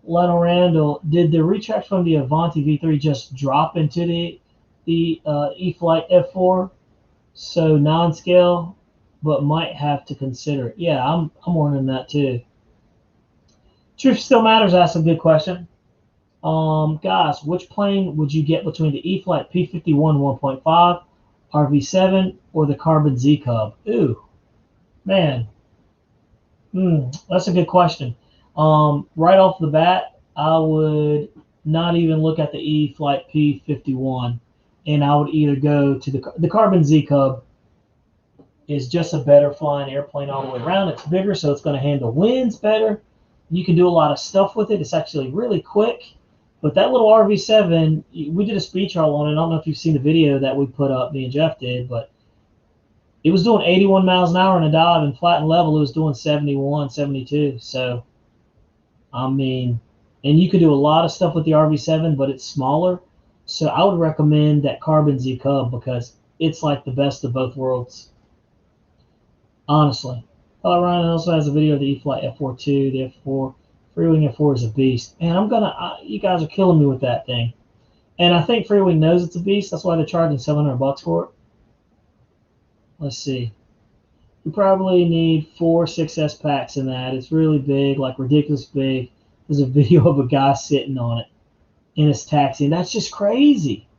Lionel Randall, did the retract from the Avanti V3 just drop into the E-Flight F4? So non-scale, but might have to consider it. Yeah, I'm wondering that too. Truth Still Matters asked a good question. Guys, which plane would you get between the E-Flight P-51 1.5, RV7, or the Carbon Z Cub? Ooh, man, that's a good question. Right off the bat, I would not even look at the E-Flight P-51, and I would either go to the Carbon Z Cub. Is just a better flying airplane all the way around. It's bigger, so it's going to handle winds better. You can do a lot of stuff with it. It's actually really quick. But that little RV7, we did a speed trial on it. I don't know if you've seen the video that we put up, me and Jeff did, but it was doing 81 miles an hour in a dive, and flat and level, it was doing 71, 72. So, I mean, and you could do a lot of stuff with the RV7, but it's smaller. So I would recommend that Carbon Z Cub because it's like the best of both worlds. Honestly. Ryan also has a video of the E-Flight F4 too. The F4, Freewing F4 is a beast. Man, you guys are killing me with that thing. And I think Freewing knows it's a beast. That's why they're charging $700 for it. Let's see. You probably need 4 6S packs in that. It's really big, like ridiculous big. There's a video of a guy sitting on it in his taxi, and that's just crazy.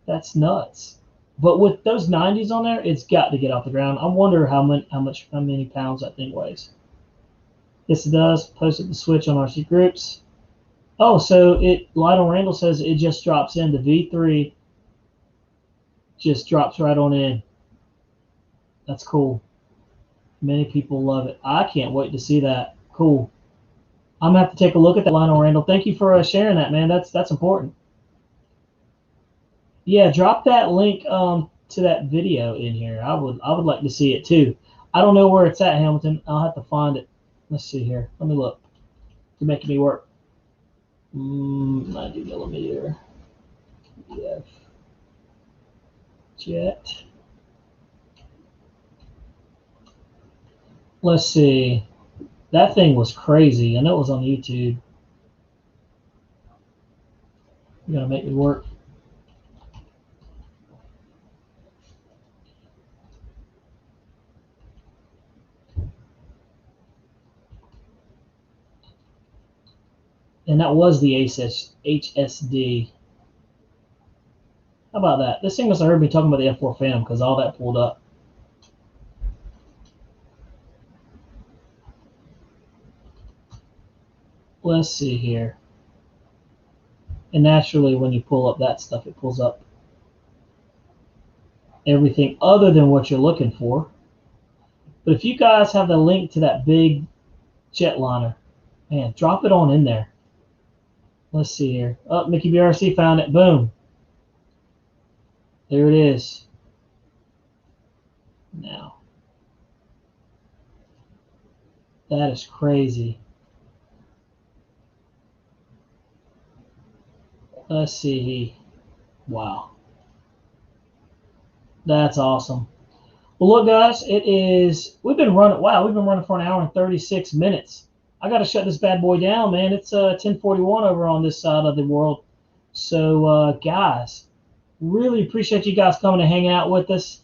That's nuts. But with those 90s on there, it's got to get off the ground. I wonder how many pounds that thing weighs. Yes, it does. Posted the switch on RC groups. Oh, so Lionel Randall says it just drops in. The V3 just drops right on in. That's cool. Many people love it. I can't wait to see that. Cool. I'm gonna have to take a look at that, Lionel Randall. Thank you for sharing that, man. That's important. Yeah, drop that link to that video in here. I would like to see it too. I don't know where it's at, Hamilton. I'll have to find it. Let's see here. Let me look. You're making me work. 90 millimeter. Yeah. Jet. Let's see. That thing was crazy. I know it was on YouTube. You're going to make me work. And that was the HSD. How about that? This thing must have heard me talking about the F4 Phantom because all that pulled up. Let's see here. And naturally, when you pull up that stuff, it pulls up everything other than what you're looking for. But if you guys have the link to that big jetliner, man, drop it on in there. Let's see here. Oh, Mickey BRC found it. Boom. There it is. Now, that is crazy. Let's see. Wow. That's awesome. Well, look, guys, we've been running for an hour and 36 minutes. I got to shut this bad boy down, man. It's 10:41 over on this side of the world. So, guys, really appreciate you guys coming and hanging out with us.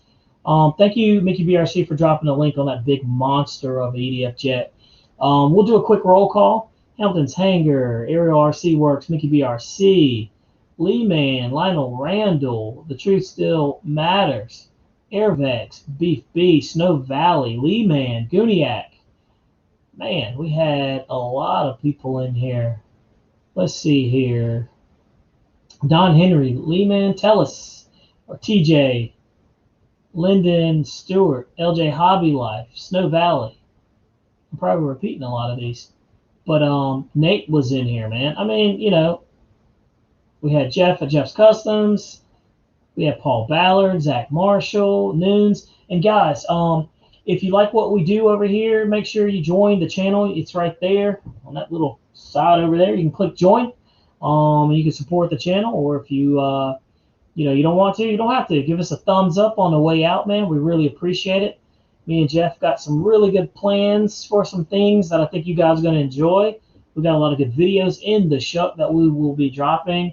Thank you, Mickey BRC, for dropping the link on that big monster of an EDF jet. We'll do a quick roll call. Hamilton's Hangar, Aerial RC Works, Mickey BRC, Lee Man, Lionel Randall, The Truth Still Matters, Airvex, Beef B, Snow Valley, Lee Man, Gooniac. Man, we had a lot of people in here. Let's see here. Don Henry, Lee Man, Tellis, or TJ, Lyndon Stewart, LJ Hobby Life, Snow Valley. I'm probably repeating a lot of these. But Nate was in here, man. I mean, you know, we had Jeff at Jeff's Customs. We had Paul Ballard, Zach Marshall, Noons. And guys, if you like what we do over here, make sure you join the channel. It's right there on that little side over there. You can click join. You can support the channel, or if you you don't want to, you don't have to. Give us a thumbs up on the way out, man. We really appreciate it. Me and Jeff got some really good plans for some things that I think you guys are going to enjoy. We got a lot of good videos in the show that we will be dropping.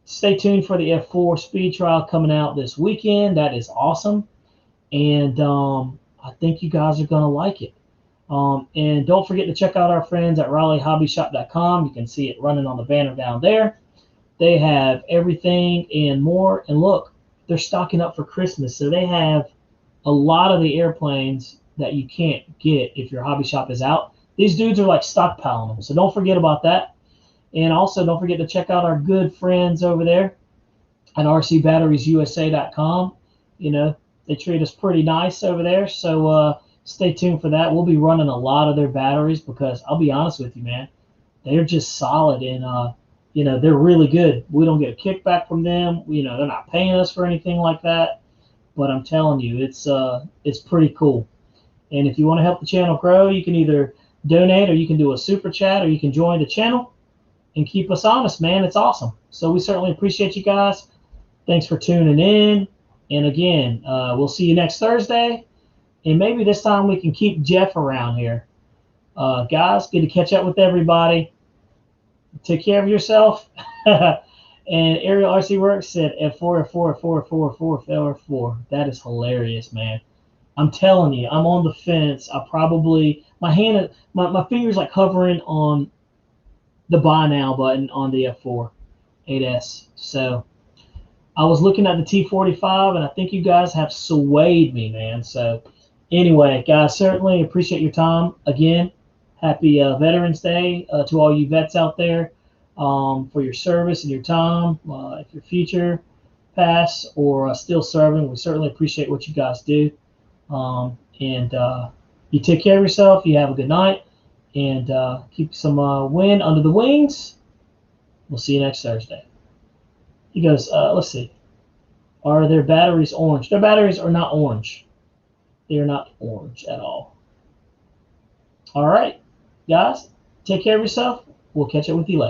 Stay tuned for the F4 speed trial coming out this weekend. That is awesome. And I think you guys are going to like it. And don't forget to check out our friends at RaleighHobbyShop.com. You can see it running on the banner down there. They have everything and more. And look, they're stocking up for Christmas. So they have a lot of the airplanes that you can't get if your hobby shop is out. These dudes are like stockpiling them. So don't forget about that. And also don't forget to check out our good friends over there at RCBatteriesUSA.com. You know, they treat us pretty nice over there. So stay tuned for that. We'll be running a lot of their batteries because I'll be honest with you, man, they're just solid and you know, they're really good. We don't get a kickback from them. You know, they're not paying us for anything like that. But I'm telling you, it's pretty cool. And if you want to help the channel grow, you can either donate or you can do a super chat or you can join the channel and keep us honest, man. It's awesome. So we certainly appreciate you guys. Thanks for tuning in. And again, we'll see you next Thursday. And maybe this time we can keep Jeff around here. Guys, good to catch up with everybody. Take care of yourself. And Aerial RC Works said F4, F4, F4, F4, F4, F4, F4. That is hilarious, man. I'm telling you, I'm on the fence. I probably, my finger's like hovering on the buy now button on the F4 8S. So I was looking at the T45 and I think you guys have swayed me, man. So anyway, guys, certainly appreciate your time. Again, happy Veterans Day to all you vets out there. For your service and your time, if you're future, past, or still serving, we certainly appreciate what you guys do. And you take care of yourself. You have a good night, and keep some wind under the wings. We'll see you next Thursday. He goes, let's see. Are their batteries orange? Their batteries are not orange. They are not orange at all. All right, guys, take care of yourself. We'll catch up with you later.